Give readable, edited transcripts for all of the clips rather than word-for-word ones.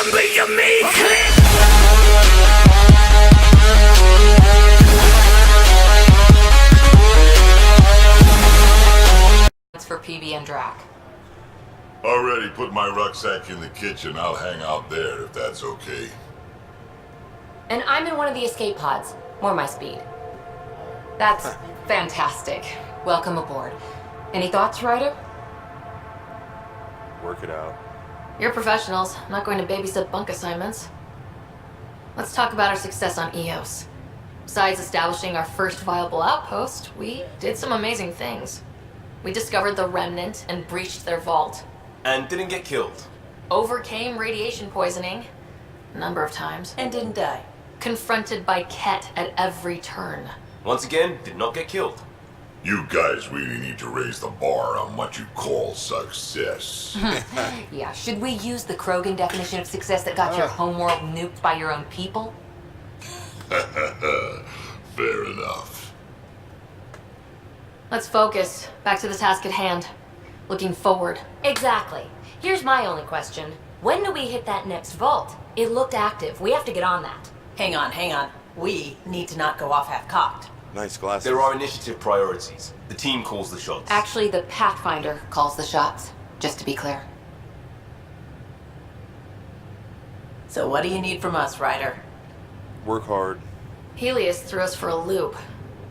It's for PB and Drac. Already put my rucksack in the kitchen. I'll hang out there if that's okay. And I'm in one of the escape pods. More my speed. That's fantastic. Welcome aboard. Any thoughts, Ryder? Work it out. You're professionals. I'm not going to babysit bunk assignments. Let's talk about our success on EOS. Besides establishing our first viable outpost, we did some amazing things. We discovered the Remnant and breached their vault. And didn't get killed. Overcame radiation poisoning a number of times. And didn't die. Confronted by Ket at every turn. Once again, did not get killed. You guys really need to raise the bar on what you call success. Yeah, should we use the Krogan definition of success that got your homeworld nuked by your own people? Fair enough. Let's focus. Back to the task at hand. Looking forward. Exactly. Here's my only question. When do we hit that next vault? It looked active. We have to get on that. Hang on. We need to not go off half-cocked. Nice glasses. There are initiative priorities. The team calls the shots. Actually, the Pathfinder calls the shots, just to be clear. So what do you need from us, Ryder? Work hard. Helios threw us for a loop,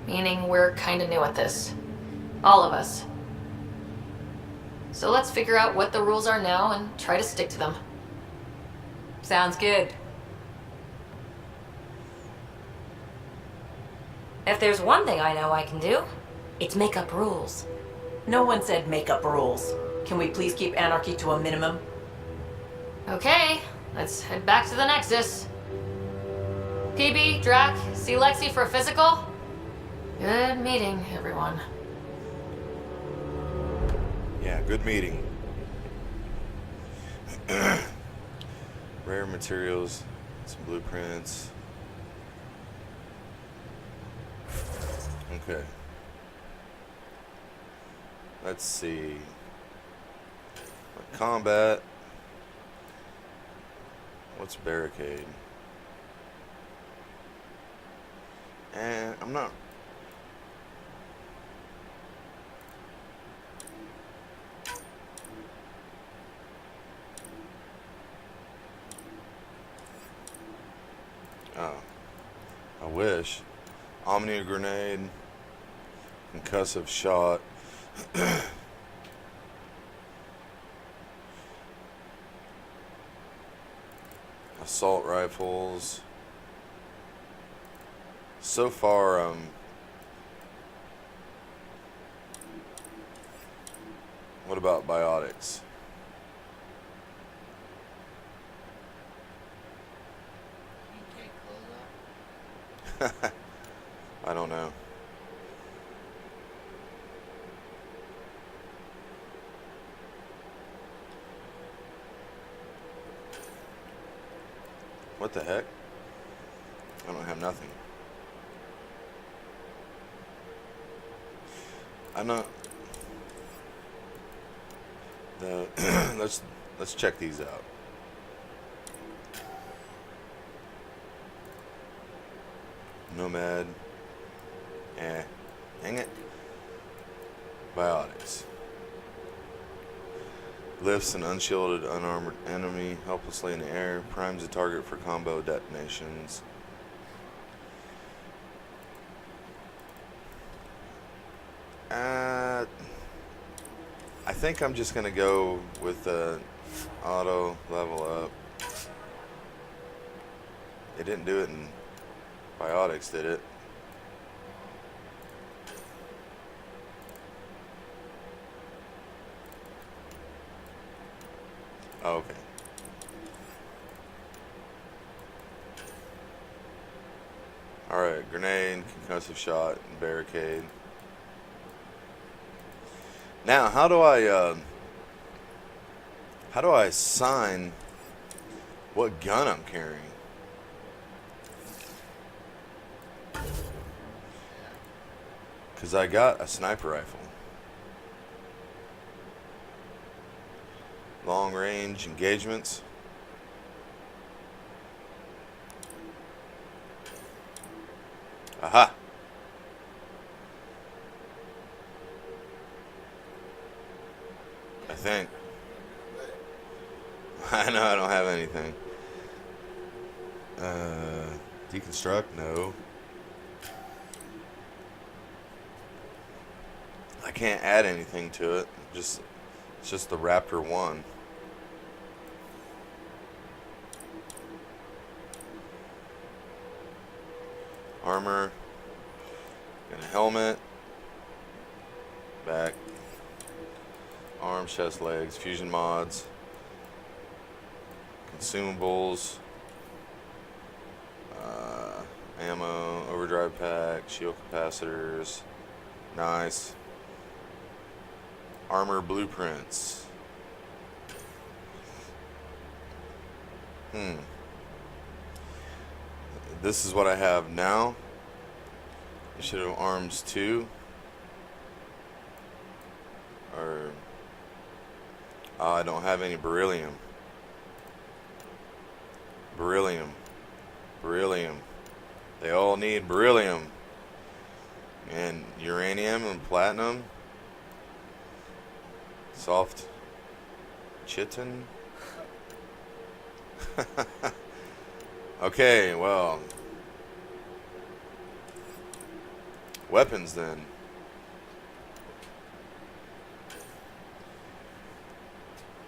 meaning we're kinda new at this. All of us. So let's figure out what the rules are now and try to stick to them. Sounds good. If there's one thing I know I can do, it's make up rules. No one said make up rules. Can we please keep anarchy to a minimum? Okay, let's head back to the Nexus. PB, Drac, see Lexi for a physical? Good meeting, everyone. Yeah, good meeting. Rare materials, some blueprints. Okay. Let's see. Combat. What's barricade? And I'm not. Oh. I wish. Omnia grenade. Concussive shot. Assault rifles. So far, what about biotics? I don't know. What the heck? I don't have nothing. I'm not. The let's check these out. Nomad. Dang it. Biotics. Lifts an unshielded, unarmored enemy helplessly in the air. Primes a target for combo detonations. I think I'm just gonna go with the auto level up. It didn't do it in biotics, did it? Oh, okay. Alright, grenade, concussive shot, and barricade. Now, how do I assign what gun I'm carrying? Because I got a sniper rifle. Long range engagements. Aha! I think. I know I don't have anything. Deconstruct? No. I can't add anything to it. It's just the Raptor 1. Armor. Got a helmet. Back. Arms, chest, legs. Fusion mods. Consumables. Ammo. Overdrive pack. Shield capacitors. Nice. Armor blueprints. This is what I have now. I should have arms 2. Or I don't have any beryllium. Beryllium. They all need beryllium. And uranium and platinum. Soft chitin. Okay, well. Weapons then.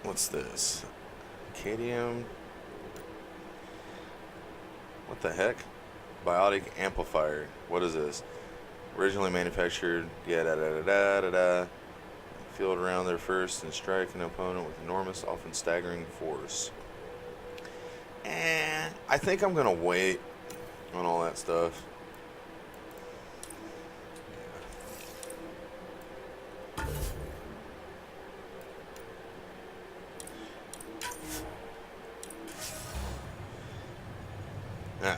What's this? Cadmium. What the heck? Biotic amplifier. What is this? Originally manufactured. Yeah, da. Field around there first and strike an opponent with enormous, often staggering force. And I think I'm gonna wait on all that stuff. Yeah.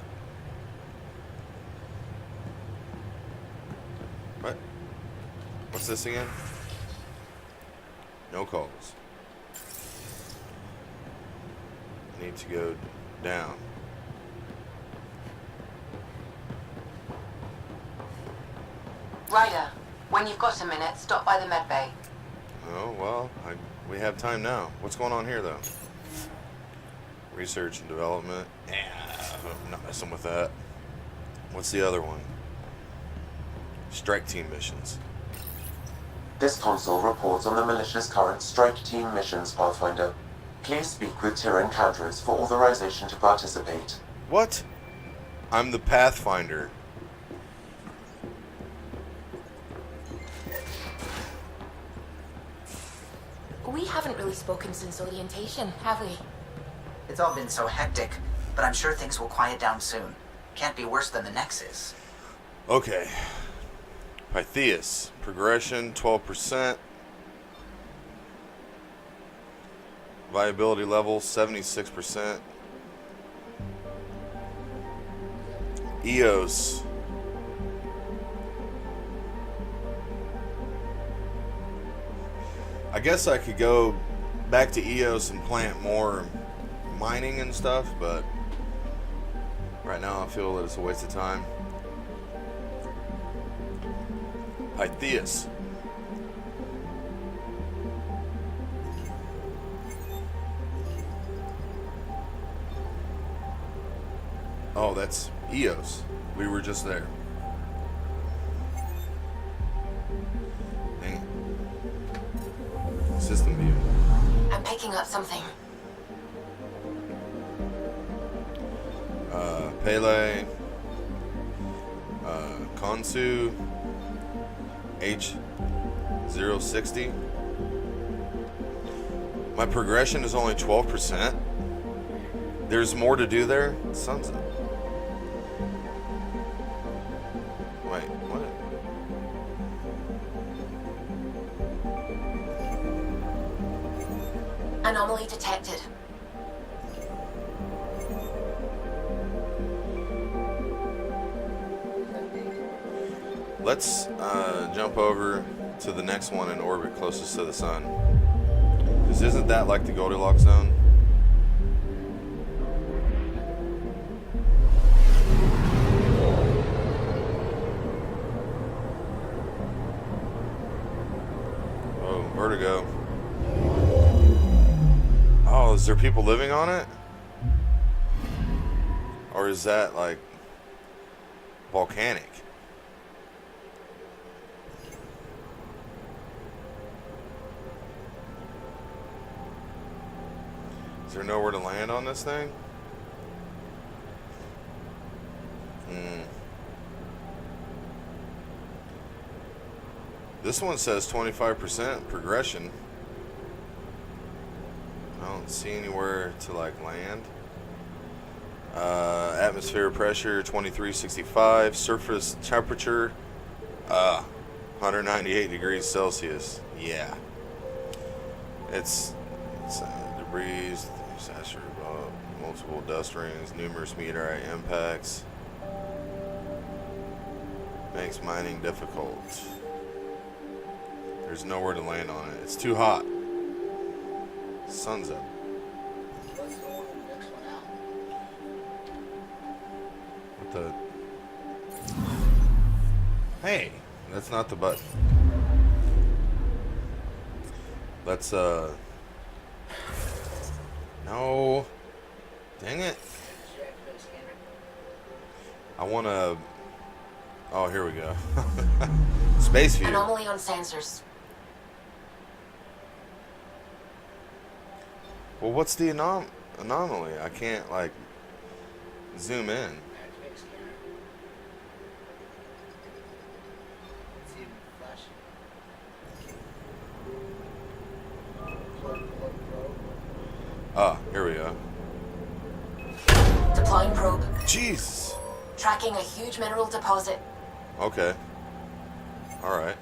What? What's this again? No calls. Need to go down. Ryder, when you've got a minute, stop by the med bay. Oh, well, we have time now. What's going on here, though? Research and development. Yeah, I'm not messing with that. What's the other one? Strike team missions. This console reports on the militia's current strike team missions, Pathfinder. Please speak with tier encounters for authorization to participate. What? I'm the Pathfinder. We haven't really spoken since orientation, have we? It's all been so hectic, but I'm sure things will quiet down soon. Can't be worse than the Nexus. Okay. Pytheas. Progression, 12%. Viability level, 76%. EOS. I guess I could go back to EOS and plant more mining and stuff, but right now I feel that it's a waste of time. Pytheas. Oh, that's EOS. We were just there. Dang it. System view. I'm picking up something. Pele. Konsu. H060. My progression is only 12%. There's more to do there? Sons of... Wait, what? Anomaly detected. Let's jump over to the next one in orbit closest to the sun. Because isn't that like the Goldilocks zone? Is there people living on it? Or is that like volcanic? Is there nowhere to land on this thing? This one says 25% progression. I don't see anywhere to like land. Atmosphere pressure 2365. Surface temperature 198 degrees Celsius. Yeah. It's debris, saturated, multiple dust rings, numerous meteorite impacts. Makes mining difficult. There's nowhere to land on it. It's too hot. Sun's up. What the? Hey, that's not the button. Let's no. Dang it. I wanna. Oh, here we go. Space view. Anomaly on sensors. Well, what's the anomaly? I can't, like, zoom in. Ah, here we go. Deploying probe. Jeez. Tracking a huge mineral deposit. Okay. Alright.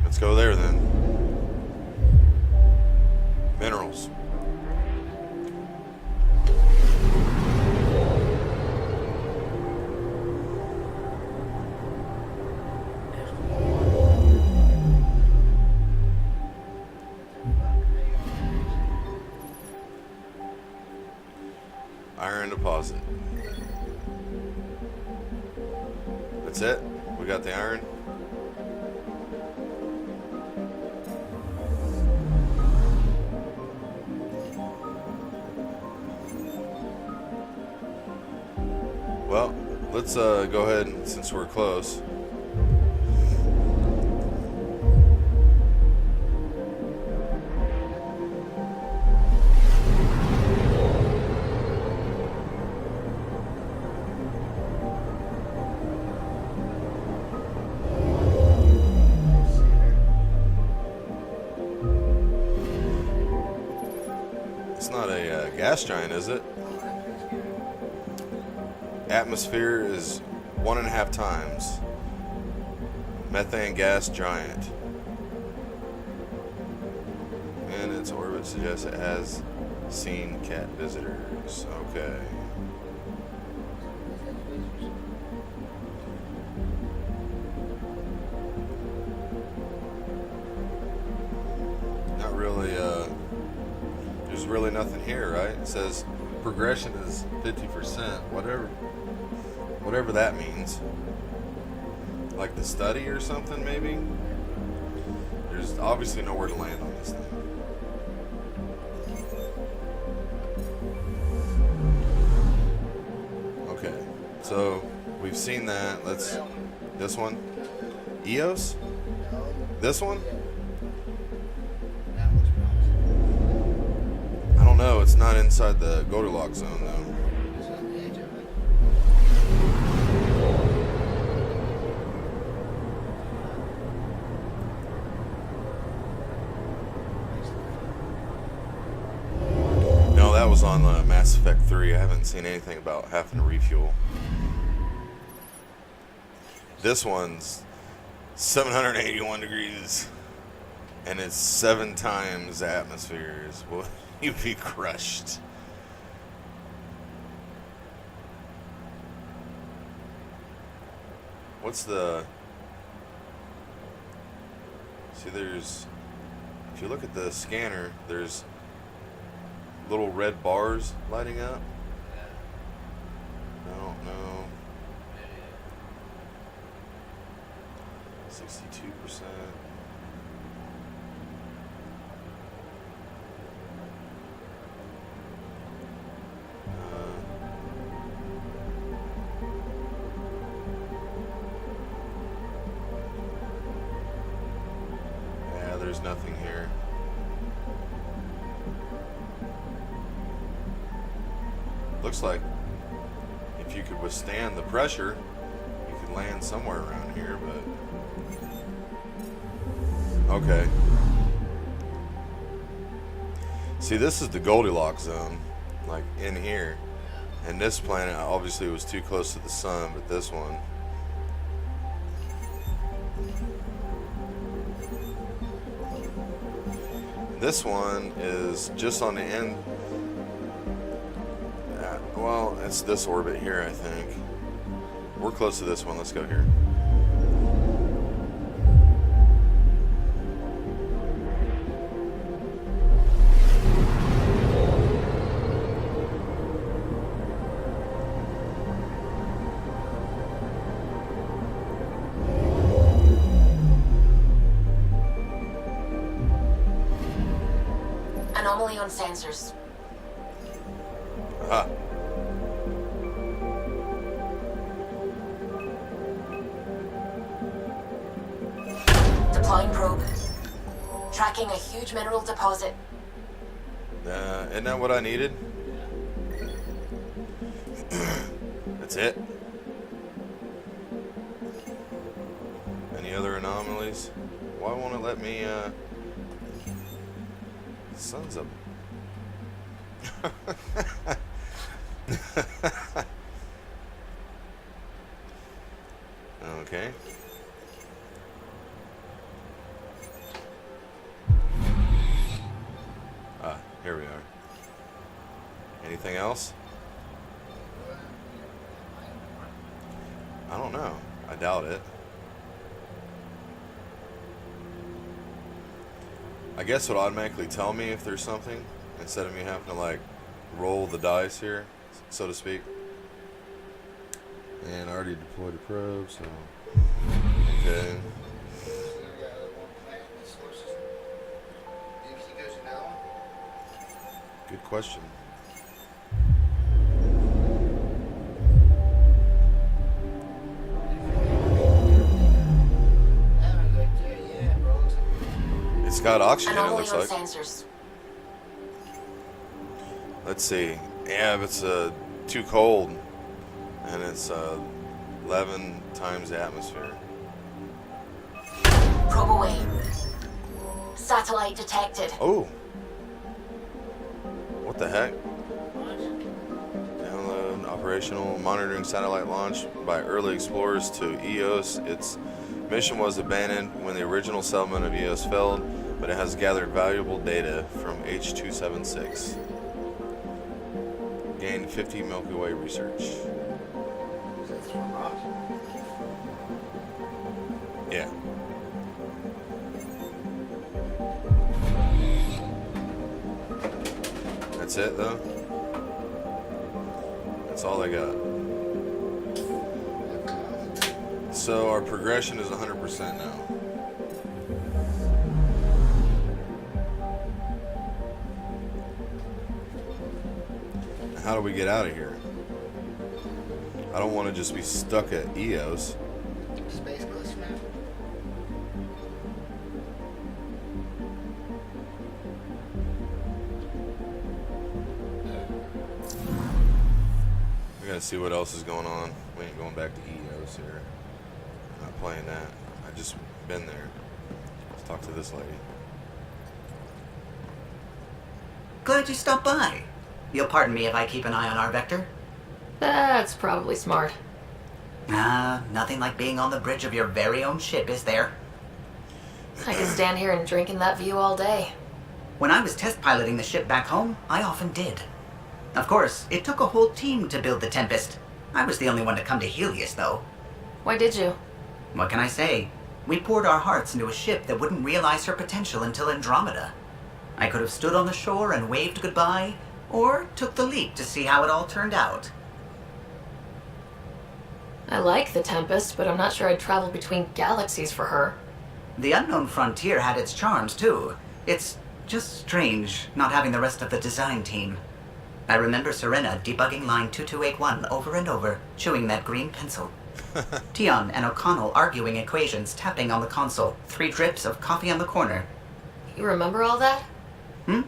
Let's go there then. Minerals. Iron deposit. That's it? We got the iron? Well, let's go ahead, and, since we're close. It's not a gas giant, is it? Atmosphere is 1.5 times. Methane gas giant. And its orbit suggests it has seen cat visitors. Okay. Not really, there's really nothing here, right? It says progression is 50%, whatever that means. Like the study or something, maybe? There's obviously nowhere to land on this thing. Okay, so we've seen that. Let's, this one? EOS? This one? I don't know, it's not inside the Goldilocks zone though. No, that was on Mass Effect 3. I haven't seen anything about having to refuel. This one's 781 degrees and it's 7 times the atmospheres. Well, you'd be crushed. What's the... See, there's... If you look at the scanner, there's little red bars lighting up. I don't know. 62%. nothing here. Looks like if you could withstand the pressure, you could land somewhere around here, but... Okay. See, this is the Goldilocks zone, like in here. And this planet obviously was too close to the sun, but this one... This one is just on the end. Well, it's this orbit here, I think. We're close to this one. Let's go here. Anomaly on sensors. Ah. Deploying probe. Tracking a huge mineral deposit. Isn't that what I needed? That's it. Any other anomalies? Why won't it let me, Sons of... Okay. Ah, here we are. Anything else? I don't know. I doubt it. I guess it'll automatically tell me if there's something instead of me having to like roll the dice here, so to speak. And I already deployed a probe, so okay. Good question. It's got oxygen, it looks like. Sensors. Let's see. Yeah, if it's too cold, and it's 11 times the atmosphere. Probe away. Satellite detected. Oh! What the heck? Download operational monitoring satellite launch by early explorers to EOS. Its mission was abandoned when the original settlement of EOS failed, but it has gathered valuable data from H276. Gained 50 Milky Way research. Yeah. That's it, though? That's all I got. So our progression is 100% now. How do we get out of here? I don't want to just be stuck at EOS. Space Coast map. We gotta see what else is going on. We ain't going back to EOS here. I'm not playing that. I just been there. Let's talk to this lady. Glad you stopped by. You'll pardon me if I keep an eye on our vector? That's probably smart. Nah, nothing like being on the bridge of your very own ship, is there? I could stand here and drink in that view all day. When I was test piloting the ship back home, I often did. Of course, it took a whole team to build the Tempest. I was the only one to come to Helios, though. Why did you? What can I say? We poured our hearts into a ship that wouldn't realize her potential until Andromeda. I could have stood on the shore and waved goodbye, or took the leap to see how it all turned out. I like the Tempest, but I'm not sure I'd travel between galaxies for her. The Unknown Frontier had its charms, too. It's just strange not having the rest of the design team. I remember Serena debugging line 2281 over and over, chewing that green pencil. Tion and O'Connell arguing equations, tapping on the console, 3 drips of coffee on the corner. You remember all that? Hmm?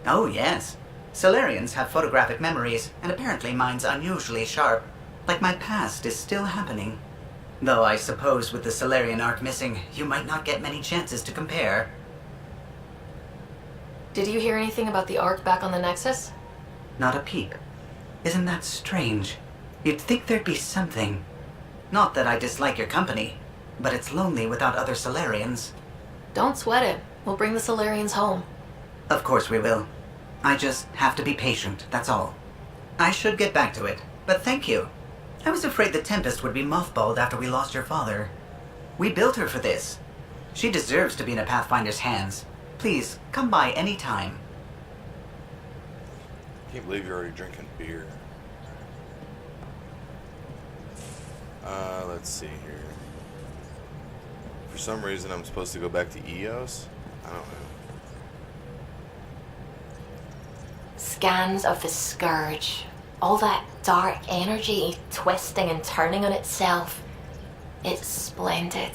Oh, yes. Solarians have photographic memories, and apparently mine's unusually sharp. Like my past is still happening. Though I suppose with the Solarian arc missing, you might not get many chances to compare. Did you hear anything about the Ark back on the Nexus? Not a peep. Isn't that strange? You'd think there'd be something. Not that I dislike your company, but it's lonely without other Solarians. Don't sweat it. We'll bring the Solarians home. Of course we will. I just have to be patient, that's all. I should get back to it, but thank you. I was afraid the Tempest would be mothballed after we lost your father. We built her for this. She deserves to be in a Pathfinder's hands. Please, come by any time. Can't believe you're already drinking beer. Let's see here. For some reason, I'm supposed to go back to EOS? I don't know. Scans of the Scourge. All that dark energy twisting and turning on itself. It's splendid.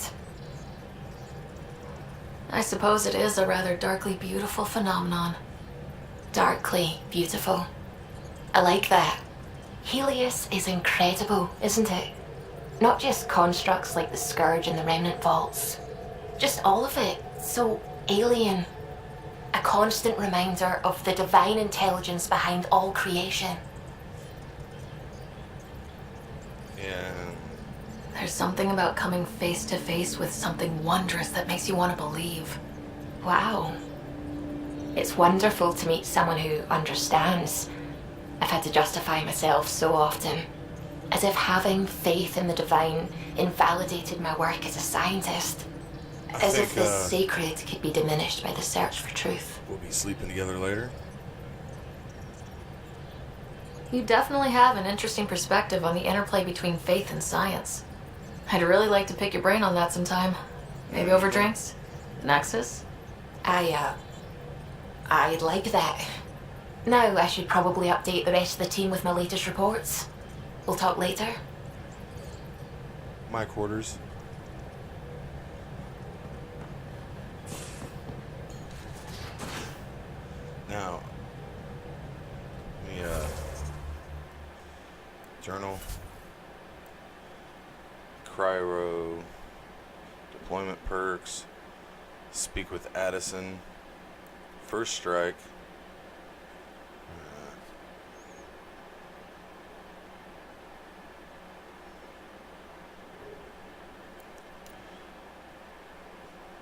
I suppose it is a rather darkly beautiful phenomenon. Darkly beautiful. I like that. Helios is incredible, isn't it? Not just constructs like the Scourge and the Remnant Vaults. Just all of it. So alien. A constant reminder of the divine intelligence behind all creation. Yeah. There's something about coming face to face with something wondrous that makes you want to believe. Wow. It's wonderful to meet someone who understands. I've had to justify myself so often. As if having faith in the divine invalidated my work as a scientist. As if the sacred could be diminished by the search for truth. We'll be sleeping together later. You definitely have an interesting perspective on the interplay between faith and science. I'd really like to pick your brain on that sometime. Maybe over drinks? Nexus? I'd like that. Now I should probably update the rest of the team with my latest reports. We'll talk later. My quarters. Now, let me, journal, cryo, deployment perks, speak with Addison, first strike,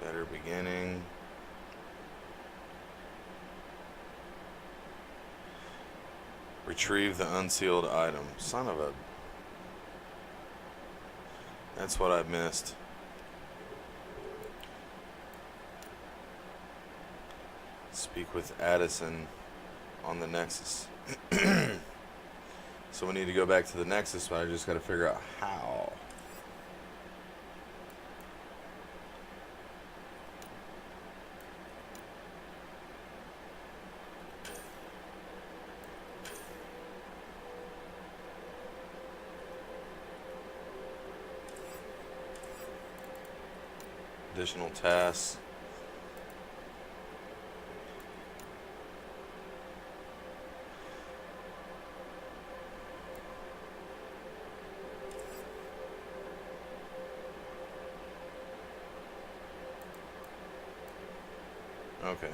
better beginning. Retrieve the unsealed item. Son of a... That's what I missed. Speak with Addison on the Nexus. So we need to go back to the Nexus, but I just got to figure out how. Additional tasks. Okay.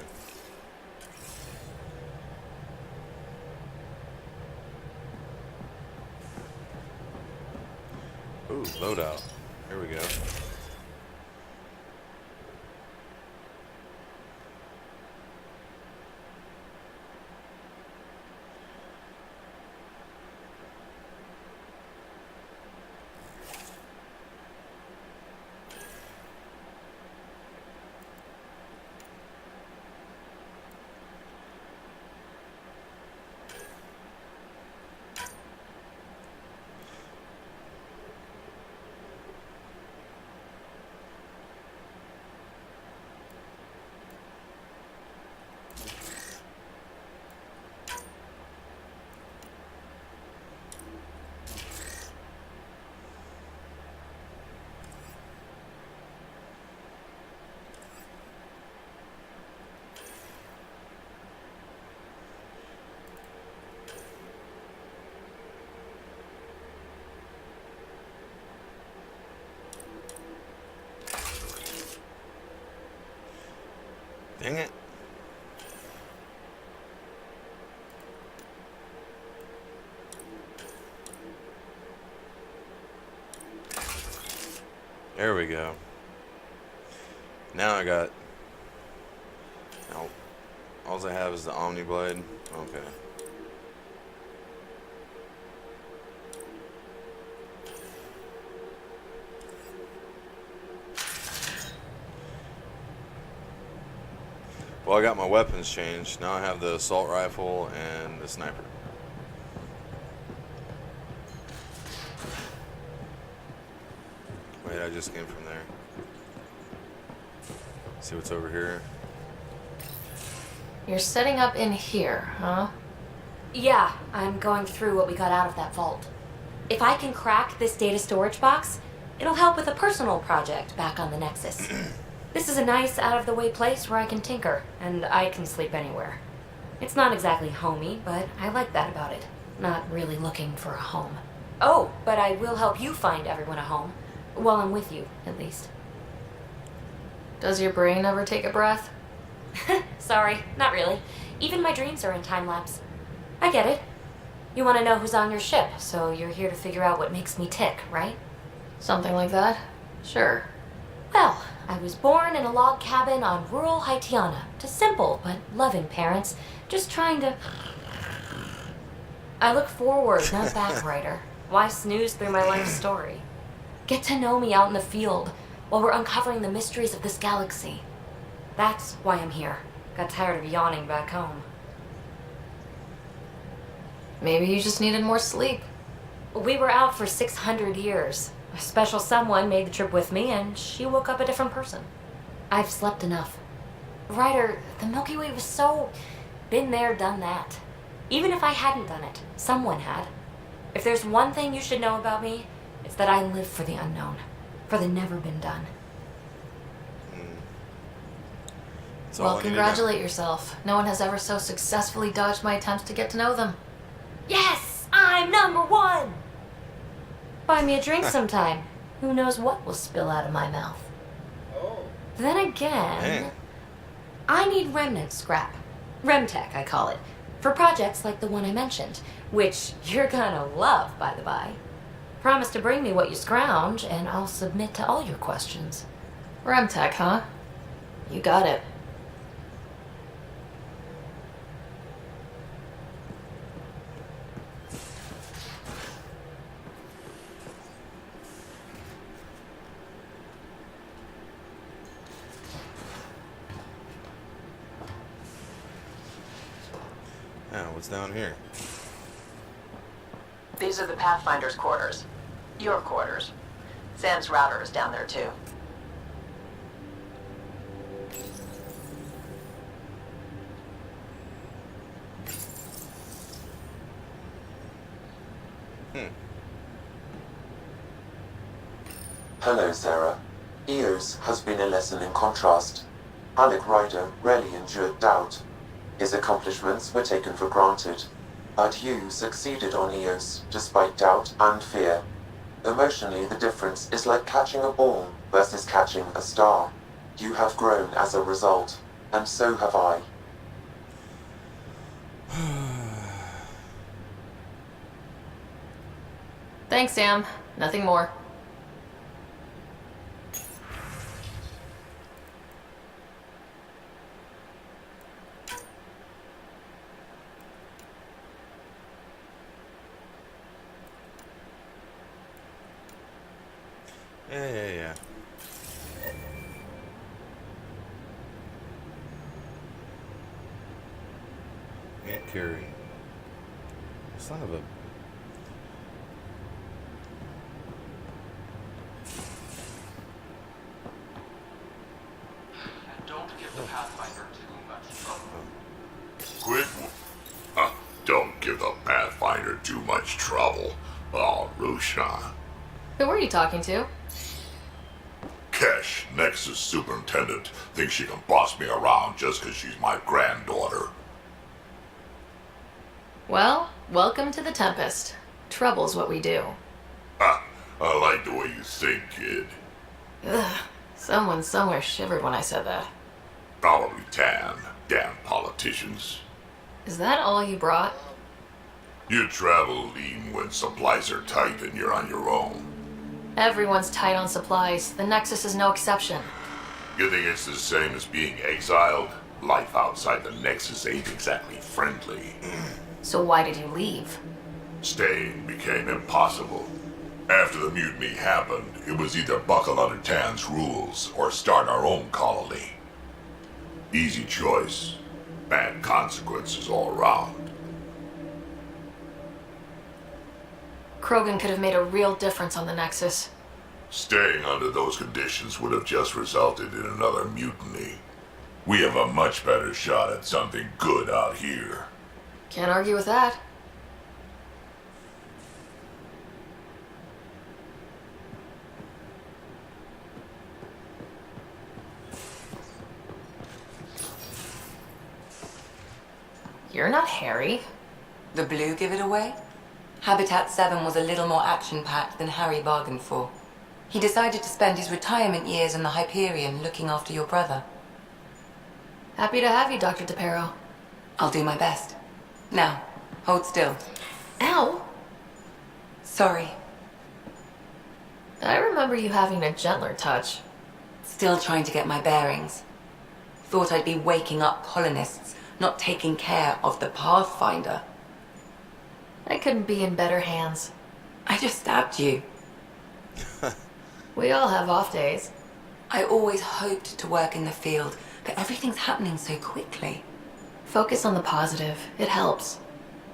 Ooh, loadout. Here we go. Dang it. There we go. Now I got... Now, all I have is the Omni Blade. Okay. Well, I got my weapons changed. Now I have the assault rifle and the sniper. Wait, I just came from there. See what's over here. You're setting up in here, huh? Yeah, I'm going through what we got out of that vault. If I can crack this data storage box, it'll help with a personal project back on the Nexus. This is a nice, out-of-the-way place where I can tinker, and I can sleep anywhere. It's not exactly homey, but I like that about it. Not really looking for a home. Oh, but I will help you find everyone a home. While I'm with you, at least. Does your brain ever take a breath? Sorry, not really. Even my dreams are in time-lapse. I get it. You want to know who's on your ship, so you're here to figure out what makes me tick, right? Something like that? Sure. Well, I was born in a log cabin on rural Haitiana to simple but loving parents, just trying to... I look forward, not back, writer. Why snooze through my life story? Get to know me out in the field while we're uncovering the mysteries of this galaxy. That's why I'm here. Got tired of yawning back home. Maybe you just needed more sleep. We were out for 600 years. A special someone made the trip with me, and she woke up a different person. I've slept enough. Ryder, the Milky Way was so... been there, done that. Even if I hadn't done it, someone had. If there's one thing you should know about me, it's that I live for the unknown. For the never been done. Well, congratulate yourself. No one has ever so successfully dodged my attempts to get to know them. Yes! I'm #1! Buy me a drink sometime. Who knows what will spill out of my mouth. Oh. Then again, I need remnant scrap. Remtech, I call it. For projects like the one I mentioned, which you're gonna love, by the by. Promise to bring me what you scrounge, and I'll submit to all your questions. Remtech, huh? You got it. Yeah, what's down here? These are the Pathfinder's quarters. Your quarters. Sam's router is down there too. Hello, Sarah. EOS has been a lesson in contrast. Alec Ryder rarely endured doubt. His accomplishments were taken for granted. But you succeeded on EOS, despite doubt and fear. Emotionally, the difference is like catching a ball versus catching a star. You have grown as a result, and so have I. Thanks, Sam. Nothing more. Yeah. Aunt Carrie. Son of a... Don't give the Pathfinder too much trouble. Quit. Don't give the Pathfinder too much trouble. Oh, Rusha. Who were you talking to? Kesh, Nexus Superintendent, thinks she can boss me around just because she's my granddaughter. Well, welcome to the Tempest. Trouble's what we do. I like the way you think, kid. Ugh, someone somewhere shivered when I said that. Probably tan. Damn politicians. Is that all you brought? You travel lean when supplies are tight and you're on your own. Everyone's tight on supplies. The Nexus is no exception. You think it's the same as being exiled? Life outside the Nexus ain't exactly friendly. So why did you leave? Staying became impossible. After the mutiny happened, it was either buckle under Tan's rules or start our own colony. Easy choice. Bad consequences all around. Krogan could have made a real difference on the Nexus. Staying under those conditions would have just resulted in another mutiny. We have a much better shot at something good out here. Can't argue with that. You're not Harry. The blue give it away? Habitat 7 was a little more action-packed than Harry bargained for. He decided to spend his retirement years in the Hyperion looking after your brother. Happy to have you, Dr. DePero. I'll do my best. Now, hold still. Ow! Sorry. I remember you having a gentler touch. Still trying to get my bearings. Thought I'd be waking up colonists, not taking care of the Pathfinder. I couldn't be in better hands. I just stabbed you. We all have off days. I always hoped to work in the field, but everything's happening so quickly. Focus on the positive. It helps.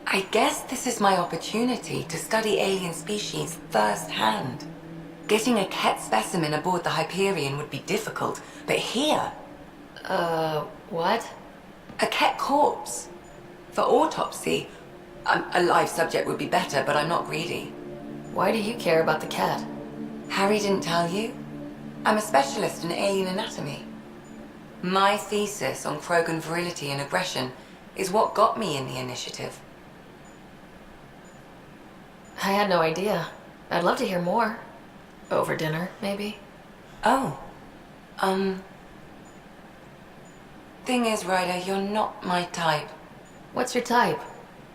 I guess this is my opportunity to study alien species firsthand. Getting a Ket specimen aboard the Hyperion would be difficult, but here... What? A Ket corpse. For autopsy, a live subject would be better, but I'm not greedy. Why do you care about the cat? Harry didn't tell you? I'm a specialist in alien anatomy. My thesis on Krogan virility and aggression is what got me in the initiative. I had no idea. I'd love to hear more. Over dinner, maybe? Oh. Thing is, Ryder, you're not my type. What's your type?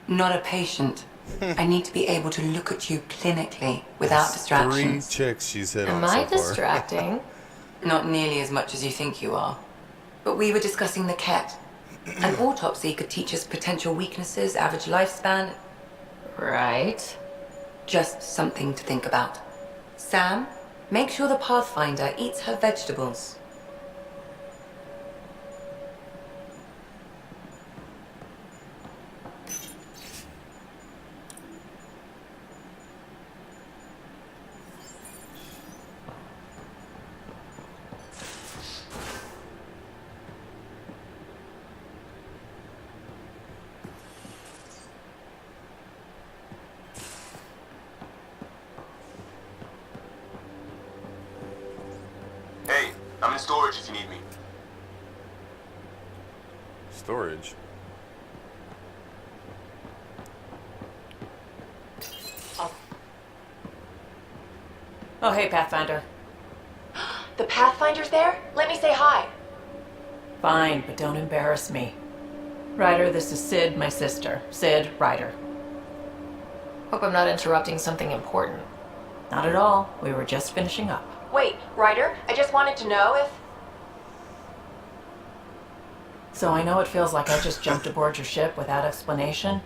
Not a patient. I need to be able to look at you clinically without distractions. 3 chicks she's hit on Am I so far. distracting? Not nearly as much as you think you are. But we were discussing the Ket. An autopsy could teach us potential weaknesses, average lifespan. Right. Just something to think about. Sam, make sure the Pathfinder eats her vegetables. Hey, I'm in storage if you need me. Storage. Oh, hey, Pathfinder. The Pathfinder's there? Let me say hi. Fine, but don't embarrass me. Ryder, this is Sid, my sister. Sid, Ryder. Hope I'm not interrupting something important. Not at all. We were just finishing up. Wait, Ryder, I just wanted to know if... So I know it feels like I just jumped aboard your ship without explanation.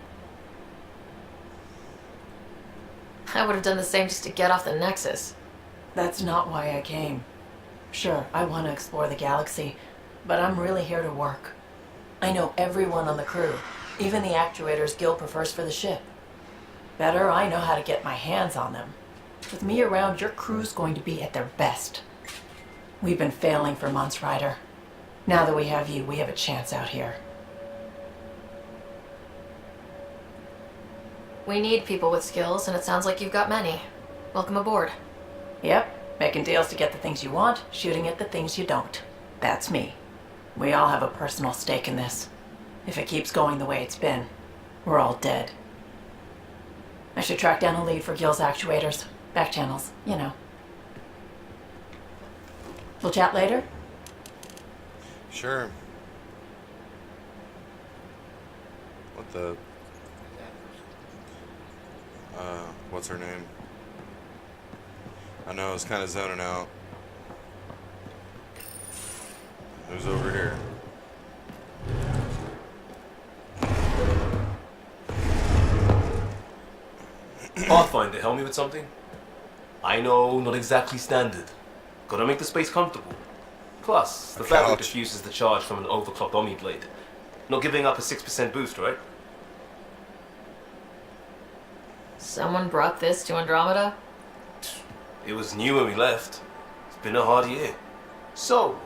I would have done the same just to get off the Nexus. That's not why I came. Sure, I want to explore the galaxy, but I'm really here to work. I know everyone on the crew, even the actuators Gil prefers for the ship. Better, I know how to get my hands on them. With me around, your crew's going to be at their best. We've been failing for months, Ryder. Now that we have you, we have a chance out here. We need people with skills, and it sounds like you've got many. Welcome aboard. Yep, making deals to get the things you want, shooting at the things you don't. That's me. We all have a personal stake in this. If it keeps going the way it's been, we're all dead. I should track down a lead for Gil's actuators. Back channels, you know. We'll chat later? Sure. with the what's her name? I know, I was kind of zoning out. Who's over here? Pathfinder, help me with something? I know, not exactly standard. Gotta make the space comfortable. Plus, the fabric diffuses the charge from an overclocked Omni blade. Not giving up a 6% boost, right? Someone brought this to Andromeda? It was new when we left. It's been a hard year. So,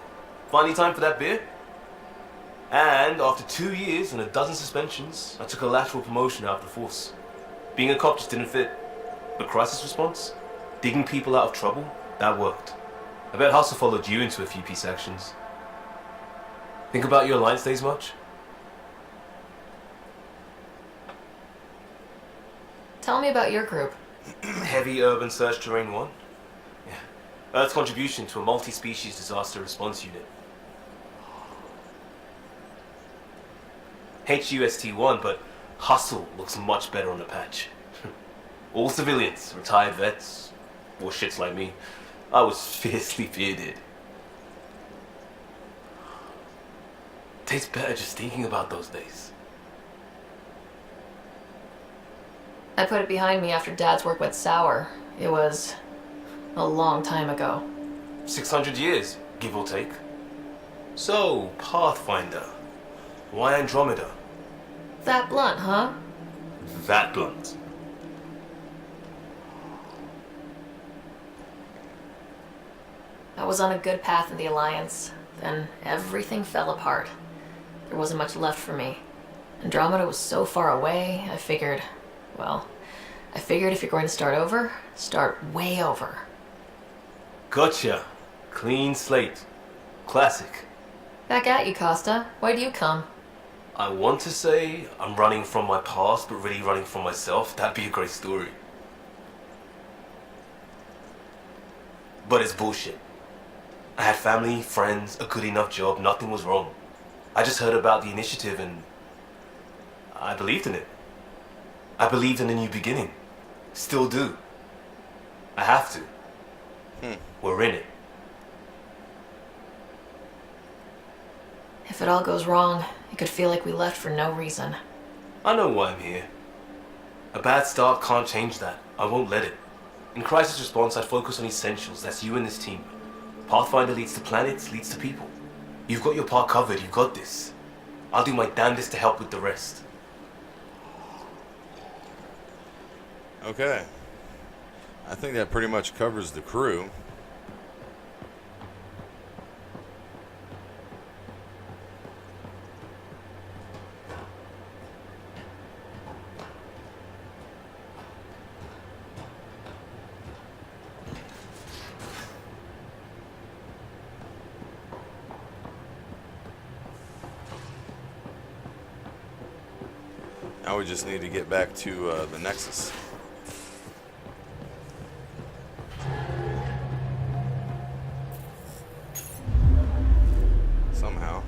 finally time for that beer? And after 2 years and a dozen suspensions, I took a lateral promotion out of the force. Being a cop just didn't fit. But crisis response? Digging people out of trouble? That worked. I bet Hustle followed you into a few peace actions. Think about your Alliance days much? Tell me about your group. Heavy Urban Search Terrain 1? Yeah. Earth's contribution to a multi-species disaster response unit. HUST-1, but Hustle looks much better on the patch. All civilians, retired vets, or shits like me. I was fiercely bearded. Tastes better just thinking about those days. I put it behind me after Dad's work went sour. It was a long time ago. 600 years, give or take. So, Pathfinder. Why Andromeda? That blunt, huh? That blunt. I was on a good path in the Alliance. Then everything fell apart. There wasn't much left for me. Andromeda was so far away, I figured if you're going to start over, start way over. Gotcha. Clean slate. Classic. Back at you, Costa. Why'd you come? I want to say I'm running from my past, but really running from myself. That'd be a great story. But it's bullshit. I had family, friends, a good enough job, nothing was wrong. I just heard about the initiative and I believed in it. I believed in a new beginning. Still do. I have to. We're in it. If it all goes wrong, it could feel like we left for no reason. I know why I'm here. A bad start can't change that. I won't let it. In crisis response, I'd focus on essentials. That's you and this team. Pathfinder leads to planets, leads to people. You've got your part covered. You've got this. I'll do my damnedest to help with the rest. Okay. I think that pretty much covers the crew. Now we just need to get back to the Nexus. Somehow.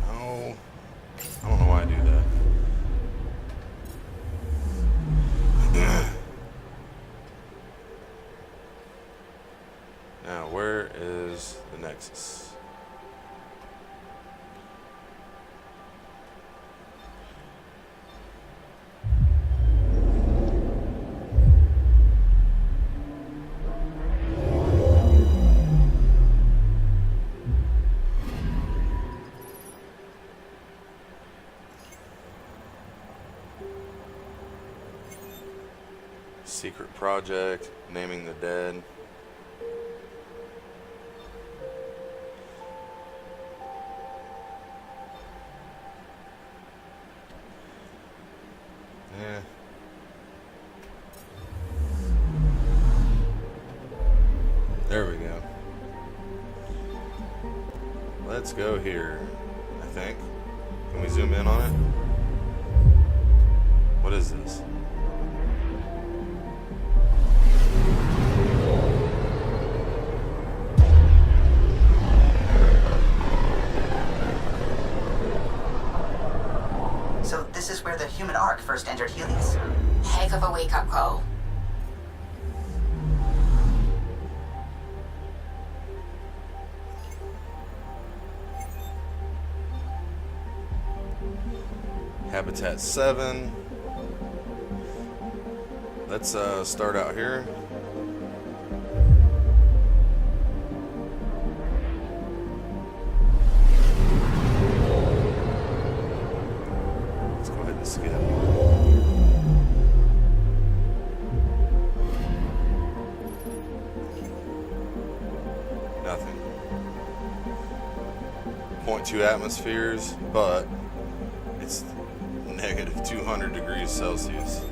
Oh, I don't know why I do that. Now, where is the Nexus? Secret project, naming the dead. Yeah. There we go. Let's go here, I think. Can we zoom in on it? What is this? So this is where the human ark first entered Helios? Heck of a wake-up call. Habitat 7. Let's start out here. Let's go ahead and skip. Nothing. 0.2 atmospheres, but it's negative 200 degrees Celsius.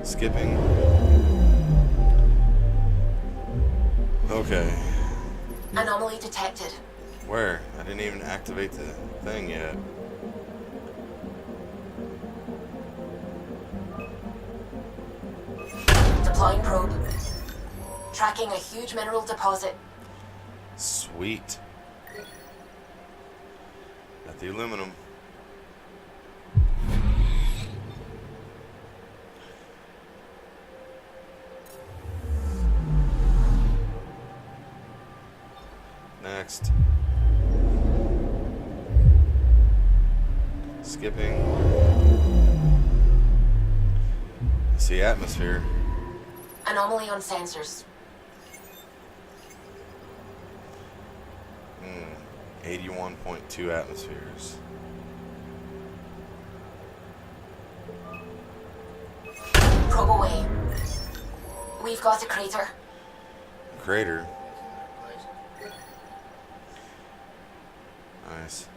Skipping. Okay. Anomaly detected. Where? I didn't even activate the thing yet. Deploying probe. Tracking a huge mineral deposit. Sweet. Got the aluminum. Next. Skipping. It's the atmosphere. Anomaly on sensors. 81.2 atmospheres. Probe away. We've got a crater. Crater. Nice.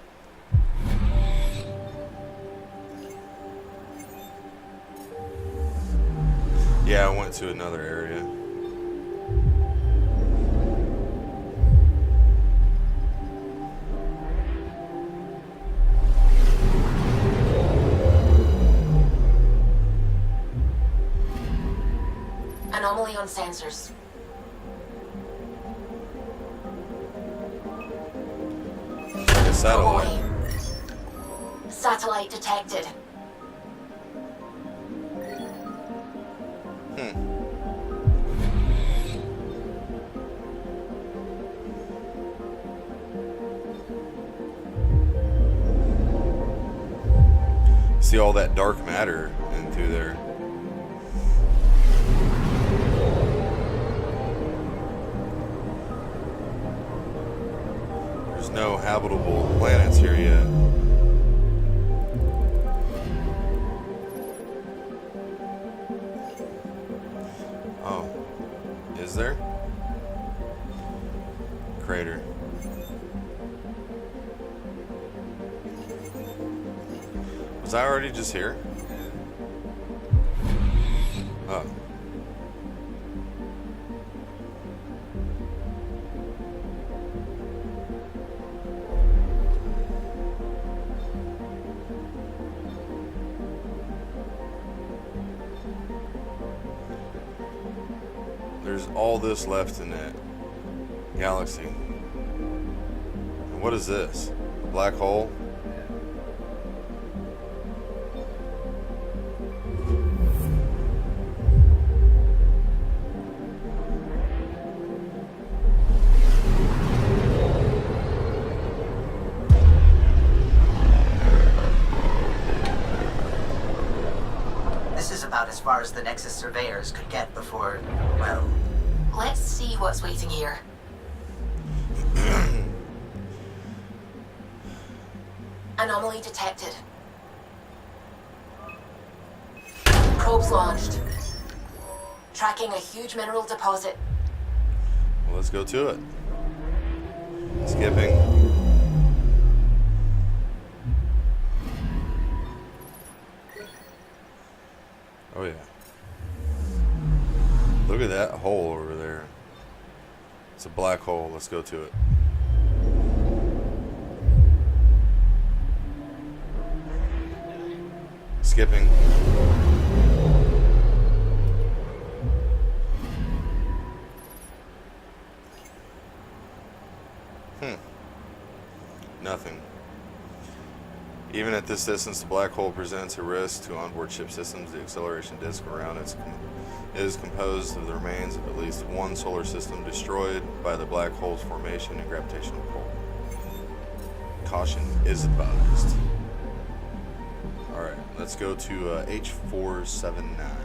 Yeah, I went to another area. Anomaly on sensors. Like a satellite. Satellite detected. See all that dark matter in through there. There's no habitable planets here yet. Oh, is there? Crater. Was I already just here? Oh. There's all this left in that galaxy. And what is this? A black hole? As far as the Nexus surveyors could get before, well... Let's see what's waiting here. Anomaly detected. Probes launched. Tracking a huge mineral deposit. Well, let's go to it. Skipping. Oh yeah. Look at that hole over there. It's a black hole. Let's go to it. Skipping. At this distance, the black hole presents a risk to onboard ship systems. The acceleration disk around it is composed of the remains of at least one solar system destroyed by the black hole's formation and gravitational pull. Caution is advised. Alright, let's go to H479.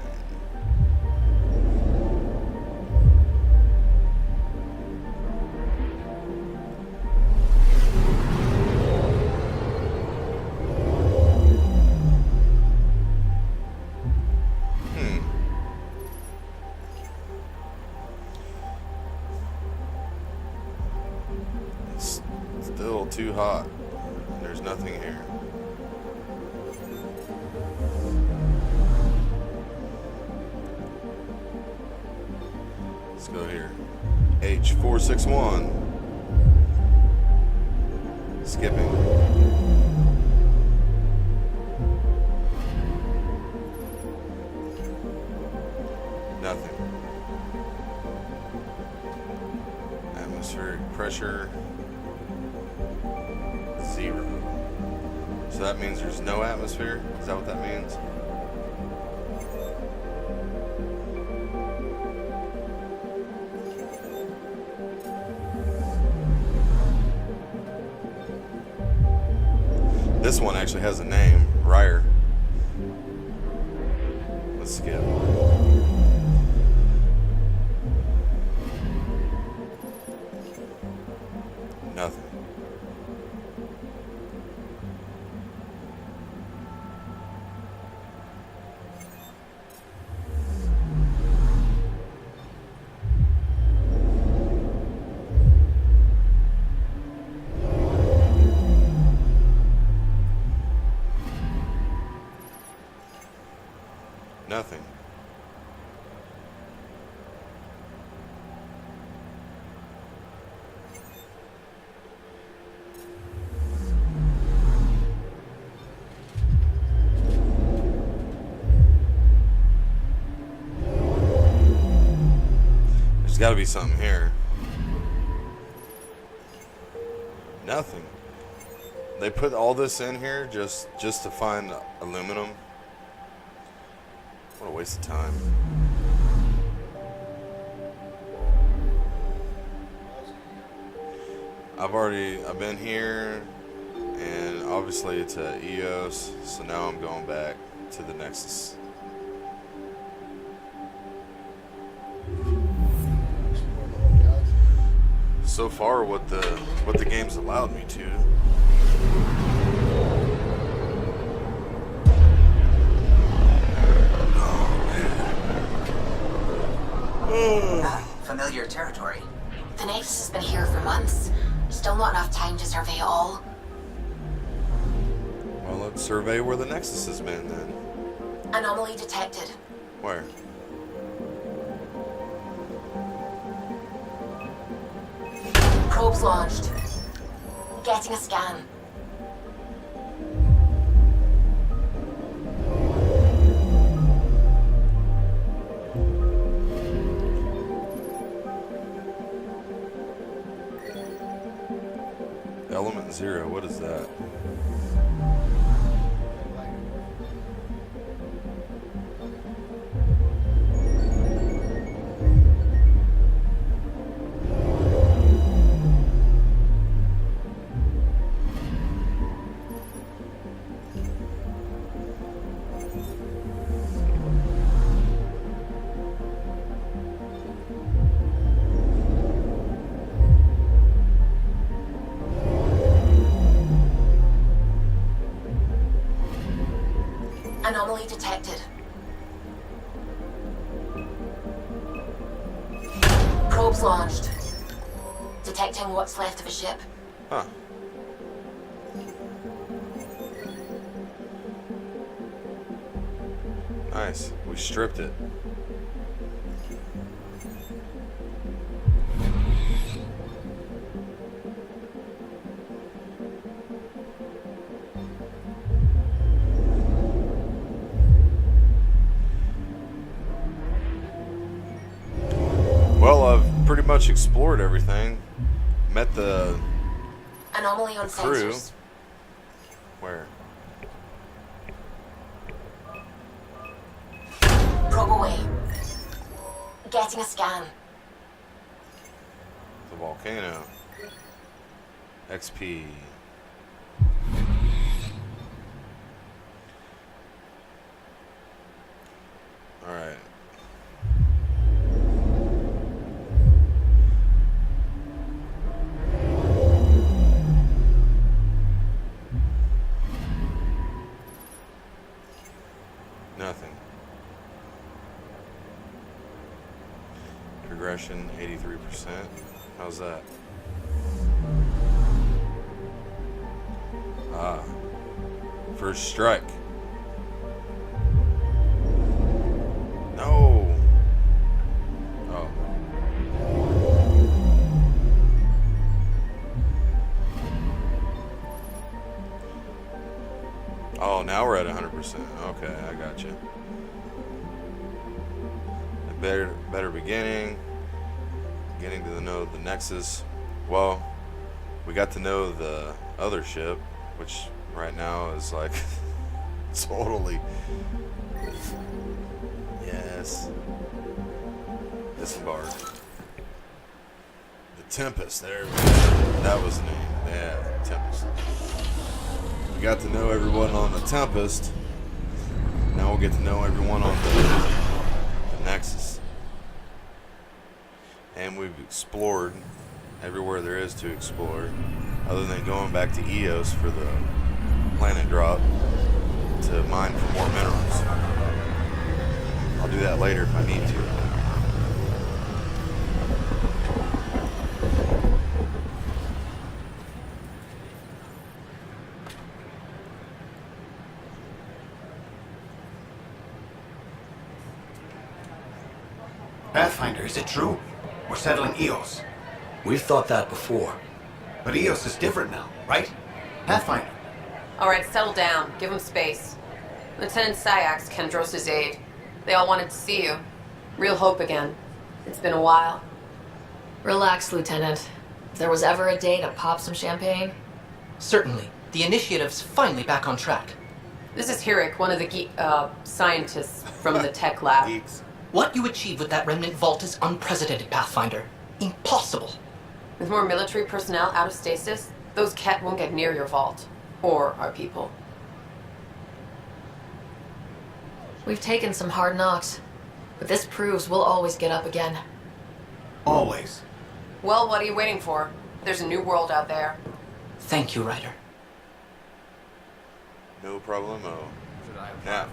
Still too hot. There's nothing here. Let's go here. H461. Skipping. Nothing. Atmospheric pressure. 0. So that means there's no atmosphere? Is that what that means? This one actually has a name, Ryer. Let's skip. Nothing. Nothing. There's got to be something here. Nothing. They put all this in here just to find aluminum. What a waste of time. I've been here, and obviously to EOS, so now I'm going back to the Nexus. So far, what the game's allowed me to. Familiar territory. The Nexus has been here for months. Still not enough time to survey it all. Well, let's survey where the Nexus has been then. Anomaly detected. Where? Probes launched. Getting a scan. Element 0, what is that? Anomaly detected. Probes launched. Detecting what's left of a ship. Huh. Nice. We stripped it. Well, I've pretty much explored everything. Met the Anomaly on crew. sensors. Where? Probe away. Getting a scan. The volcano. XP. Alright. Nothing. Progression 83%. How's that? Ah. First strike. No. Oh. Oh, now we're at 100%. Okay, I got you. A better beginning. Getting to know the Nexus. Well, we got to know the other ship, which right now is like totally. Yes. Disembark. The Tempest. There we go. That was the name. Yeah, Tempest. We got to know everyone on the Tempest. Now we'll get to know everyone on the Nexus. And we've explored everywhere there is to explore, other than going back to Eos for the planet drop to mine for more minerals. I'll do that later if I need to. Pathfinder, is it true? We're settling Eos. We've thought that before. But Eos is different now, right? Pathfinder. All right, settle down. Give him space. Lieutenant Syax, Kendros' aide. They all wanted to see you. Real hope again. It's been a while. Relax, Lieutenant. If there was ever a day to pop some champagne... Certainly. The initiative's finally back on track. This is Hirik, one of the scientists from the tech lab. Geeks. What you achieved with that remnant vault is unprecedented, Pathfinder. Impossible. With more military personnel out of stasis, those Ket won't get near your vault. Or our people. We've taken some hard knocks, but this proves we'll always get up again. Always. Well, what are you waiting for? There's a new world out there. Thank you, Ryder. No problemo. Now.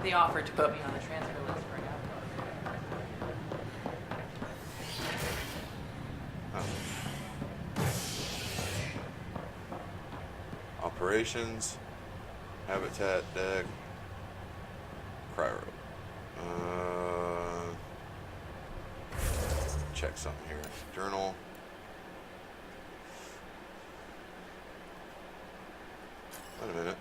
They offered to put me on the transfer list for an Operations, habitat deck, cryo. Check something here. Journal. Wait a minute.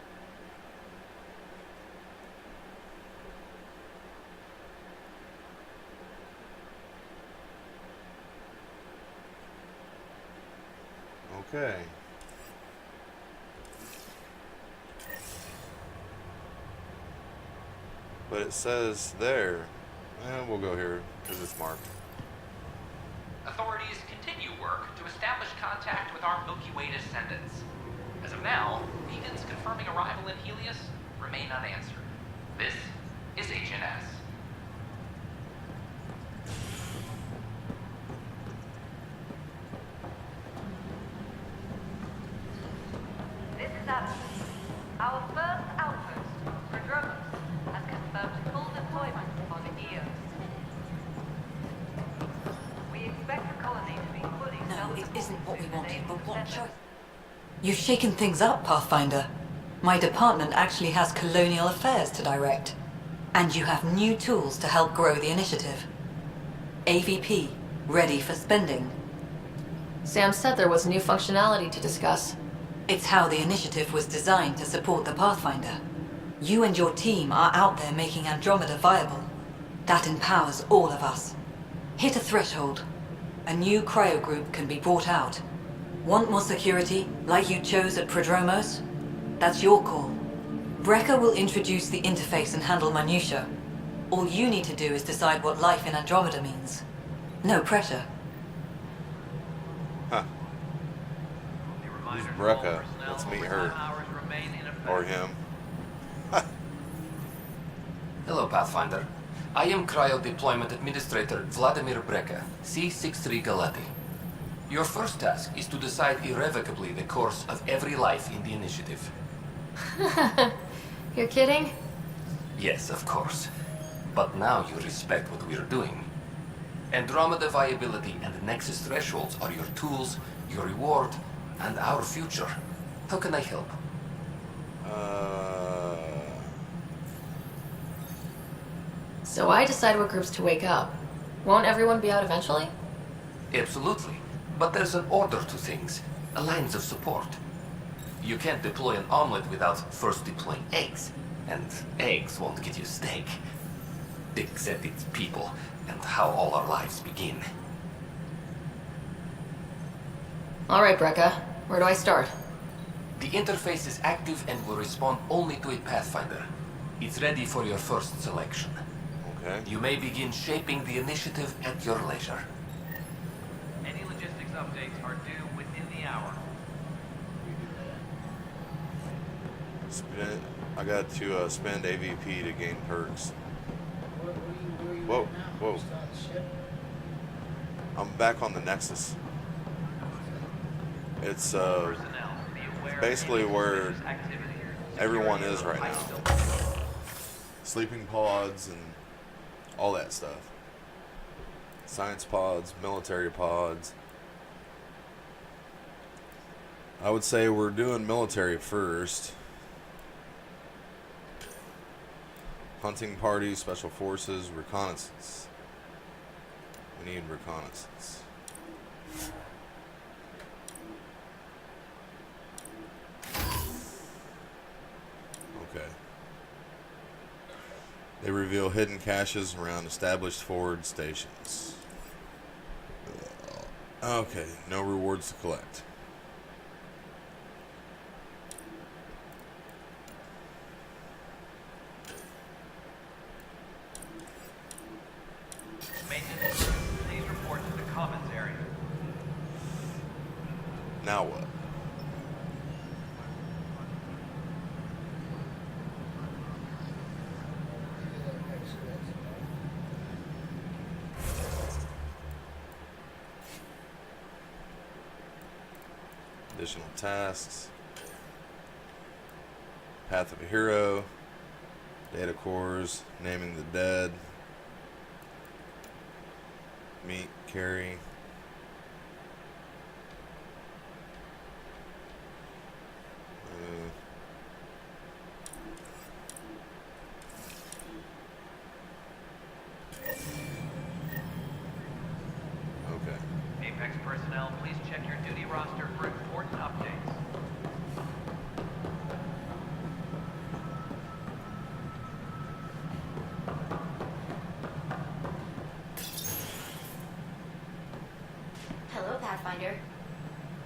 Okay. But it says there, we'll go here because it's marked. Authorities continue work to establish contact with our Milky Way descendants. As of now, beacons confirming arrival in Helios remain unanswered. This is Agent S. This is Alice. Our first outpost, Andromeda, has confirmed full deployment on Eos. We expect the colony to be fully No, it isn't what we wanted, but what choice? You've shaken things up, Pathfinder. My department actually has colonial affairs to direct. And you have new tools to help grow the initiative. AVP, ready for spending. Sam said there was new functionality to discuss. It's how the initiative was designed to support the Pathfinder. You and your team are out there making Andromeda viable. That empowers all of us. Hit a threshold. A new cryo group can be brought out. Want more security, like you chose at Prodromos? That's your call. Brecker will introduce the interface and handle minutiae. All you need to do is decide what life in Andromeda means. No pressure. Huh. Who's Brecca? Let's meet her. Or him. Hello, Pathfinder. I am Cryo Deployment Administrator Vladimir Brecka, C-63 Galati. Your first task is to decide irrevocably the course of every life in the initiative. You're kidding? Yes, of course. But now you respect what we're doing. Andromeda viability and Nexus thresholds are your tools, your reward, and our future. How can I help? So I decide what groups to wake up. Won't everyone be out eventually? Absolutely. But there's an order to things, a lines of support. You can't deploy an omelet without first deploying eggs. And eggs won't get you steak. Except it's people, and how all our lives begin. Alright, Brecca. Where do I start? The interface is active and will respond only to a Pathfinder. It's ready for your first selection. Okay. You may begin shaping the initiative at your leisure. Any logistics updates are due within the hour. I got to spend AVP to gain perks. Whoa, whoa. I'm back on the Nexus. It's basically where everyone is right now. Sleeping pods and all that stuff. Science pods, military pods. I would say we're doing military first. Hunting parties, special forces, reconnaissance. We need reconnaissance. Okay. They reveal hidden caches around established forward stations. Okay, no rewards to collect. Maintenance, please report to the commons area. Now what? Additional tasks. Path of a Hero. Data cores. Naming the dead. Meet, carry. Okay. Apex personnel, please check your duty roster for important updates. Hello, Pathfinder.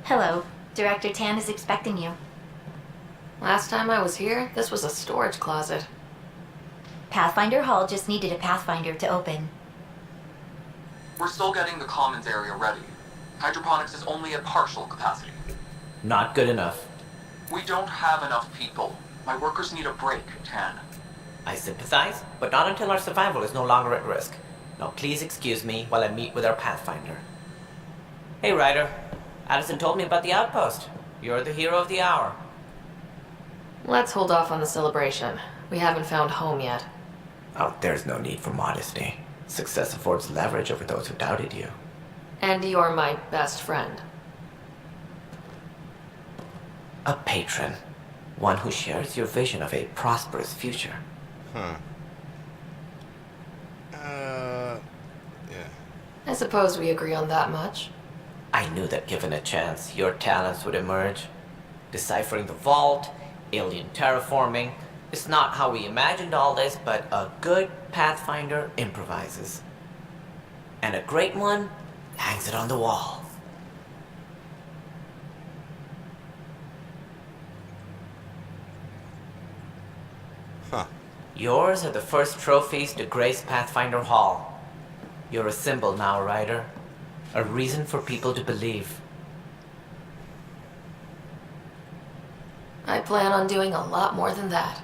Hello. Director Tan is expecting you. Last time I was here, this was a storage closet. Pathfinder Hall just needed a Pathfinder to open. We're still getting the commons area ready. Hydroponics is only at partial capacity. Not good enough. We don't have enough people. My workers need a break, Tan. I sympathize, but not until our survival is no longer at risk. Now please excuse me while I meet with our Pathfinder. Hey, Ryder. Addison told me about the outpost. You're the hero of the hour. Let's hold off on the celebration. We haven't found home yet. Oh, there's no need for modesty. Success affords leverage over those who doubted you. And you're my best friend. A patron. One who shares your vision of a prosperous future. Huh. Yeah. I suppose we agree on that much. I knew that given a chance, your talents would emerge. Deciphering the vault, alien terraforming. It's not how we imagined all this, but a good Pathfinder improvises. And a great one hangs it on the wall. Huh. Yours are the first trophies to grace Pathfinder Hall. You're a symbol now, Ryder. A reason for people to believe. I plan on doing a lot more than that.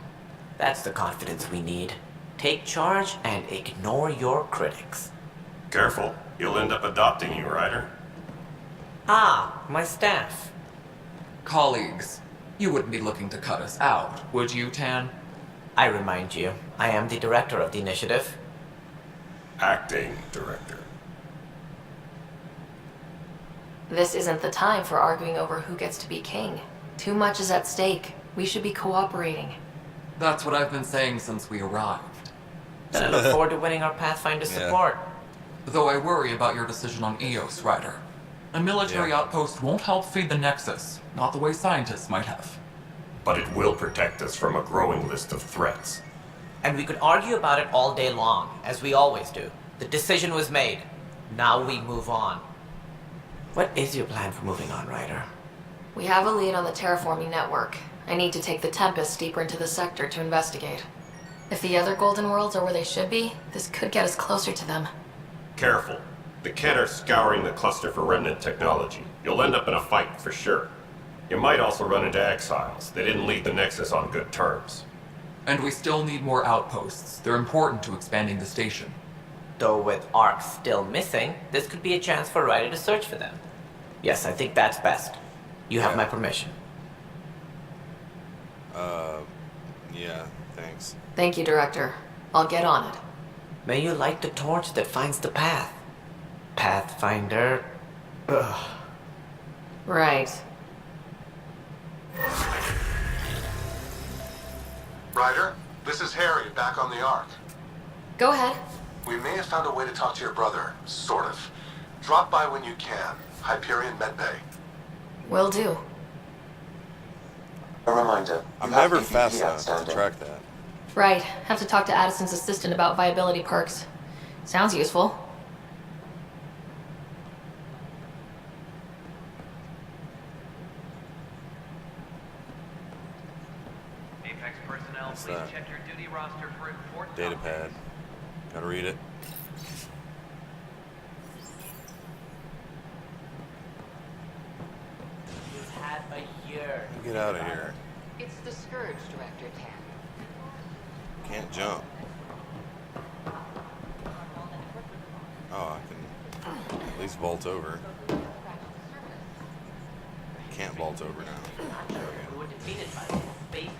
That's the confidence we need. Take charge and ignore your critics. Careful, he'll end up adopting you, Ryder. Ah, my staff. Colleagues, you wouldn't be looking to cut us out, would you, Tan? I remind you, I am the director of the initiative. Acting director. This isn't the time for arguing over who gets to be king. Too much is at stake. We should be cooperating. That's what I've been saying since we arrived. Then I look forward to winning our Pathfinder support. Though I worry about your decision on Eos, Ryder. A military outpost won't help feed the Nexus, not the way scientists might have. But it will protect us from a growing list of threats. And we could argue about it all day long, as we always do. The decision was made. Now we move on. What is your plan for moving on, Ryder? We have a lead on the terraforming network. I need to take the Tempest deeper into the sector to investigate. If the other Golden Worlds are where they should be, this could get us closer to them. Careful. The Ken are scouring the cluster for remnant technology. You'll end up in a fight for sure. You might also run into exiles. They didn't leave the Nexus on good terms. And we still need more outposts. They're important to expanding the station. Though with Ark still missing, this could be a chance for Ryder to search for them. Yes, I think that's best. You have my permission. Yeah, thanks. Thank you, Director. I'll get on it. May you light the torch that finds the path. Pathfinder. Ugh. Right. Ryder, this is Harry, back on the Ark. Go ahead. We may have found a way to talk to your brother, sort of. Drop by when you can. Hyperion Medbay. Will do. A reminder. I'm you have never EVP fast enough outstanding. to track that. Right. Have to talk to Addison's assistant about viability perks. Sounds useful. Apex personnel, What's please that? check your duty roster for important Data updates. pad. Gotta read it. You've had a year. Get out of here. It's the Scourge, Director Tan. Can't jump. Oh, I can at least vault over. Can't vault over now. There we We were defeated by the space.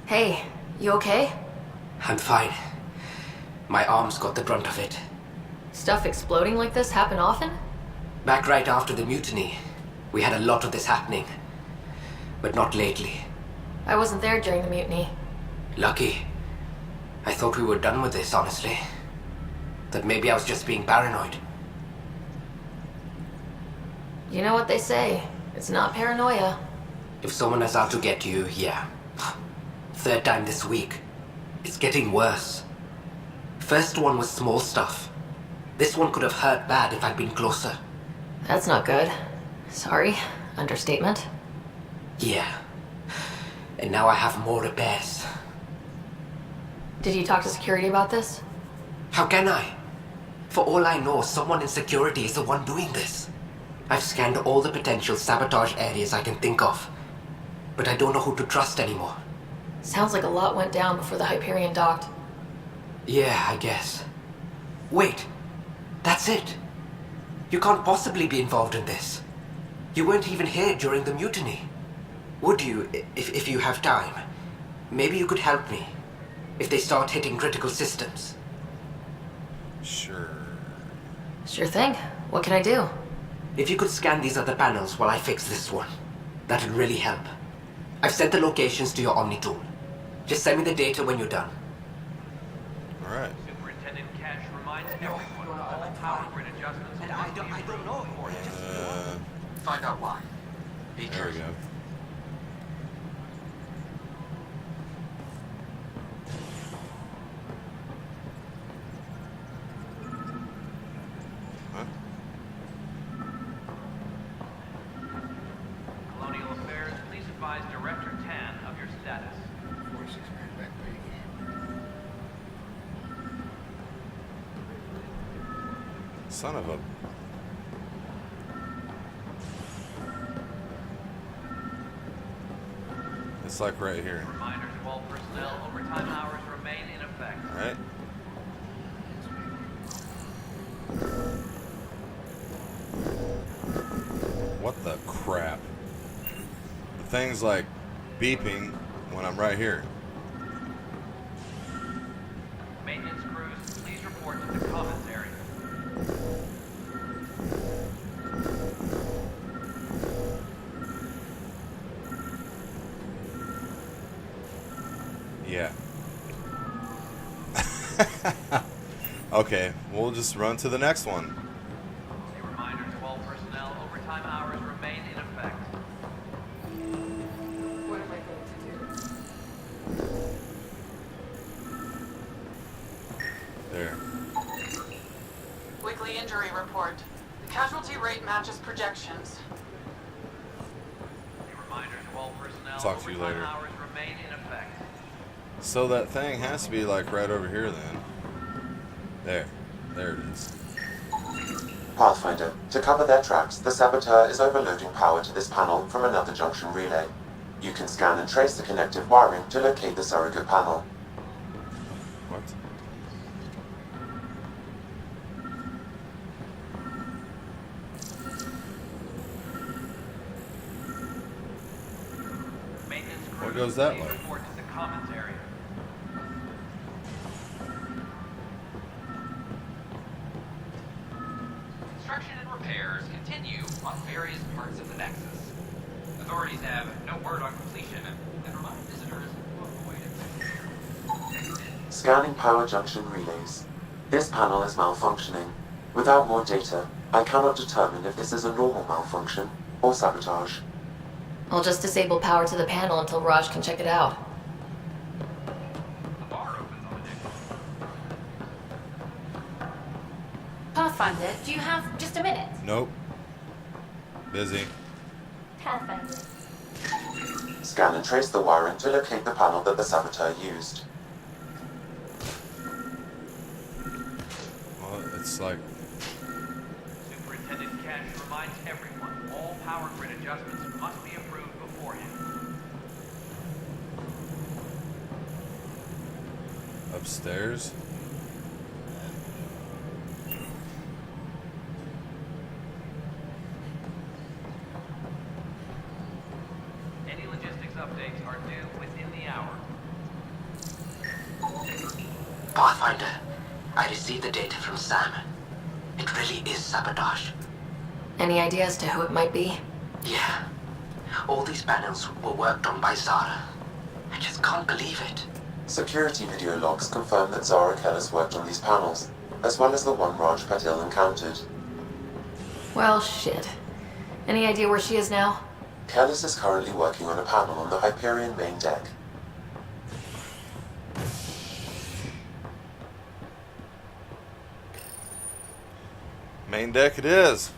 Hey, you okay? I'm fine. My arms got the brunt of it. Stuff exploding like this happen often? Back right after the mutiny, we had a lot of this happening. But not lately. I wasn't there during the mutiny. Lucky. I thought we were done with this, honestly. That maybe I was just being paranoid. You know what they say. It's not paranoia. If someone is out to get you, yeah. Third time this week. It's getting worse. First one was small stuff. This one could have hurt bad if I'd been closer. That's not good. Sorry. Understatement. Yeah. And now I have more repairs. Did you talk to security about this? How can I? For all I know, someone in security is the one doing this. I've scanned all the potential sabotage areas I can think of. But I don't know who to trust anymore. Sounds like a lot went down before the Hyperion docked. Yeah, I guess. Wait. That's it. You can't possibly be involved in this. You weren't even here during the mutiny. Would you, if you have time? Maybe you could help me. If they start hitting critical systems. Sure. Sure thing. What can I do? If you could scan these other panels while I fix this one, that'd really help. I've sent the locations to your Omni tool. Just send me the data when you're done. Alright. Superintendent Cash reminds everyone that all power grid adjustments must be approved before Find out why. Be There we careful. go. Huh? Son of a... It's like right here. Reminder to all personnel, overtime hours remain in effect. Alright. What the crap? The thing's like beeping when I'm right here. Maintenance crews, please report to the commons area. Yeah. Okay, we'll just run to the next one. A reminder to all personnel, overtime hours remain in effect. What am I going to do? There. Weekly injury report. The casualty rate matches projections. A reminder to all personnel, Talk to you overtime later. hours remain in effect. So that thing has to be like right over here then. There. There it is. Pathfinder, to cover their tracks, the saboteur is overloading power to this panel from another junction relay. You can scan and trace the connective wiring to locate the surrogate panel. What? Maintenance crews, What goes that please way? report to the commons area. Construction and repairs continue on various parts of the Nexus. Authorities have no word on completion and remind visitors to avoid it. Scanning power junction relays. This panel is malfunctioning. Without more data, I cannot determine if this is a normal malfunction or sabotage. I'll just disable power to the panel until Raj can check it out. Pathfinder, do you have just a minute? Nope. Busy. Pathfinder. Scan and trace the wiring to locate the panel that the saboteur used. Well, it's like... Superintendent Cash reminds everyone all power grid adjustments must be approved beforehand. upstairs. Any logistics updates are due within the hour. Pathfinder, I received the data from Sam. It really is sabotage. Any idea as to who it might be? Yeah. All these panels were worked on by Zara. I just can't believe it. Security video logs confirm that Zara Kellis worked on these panels, as well as the one Raj Patil encountered. Well, shit. Any idea where she is now? Kellis is currently working on a panel on the Hyperion main deck. Main deck it is.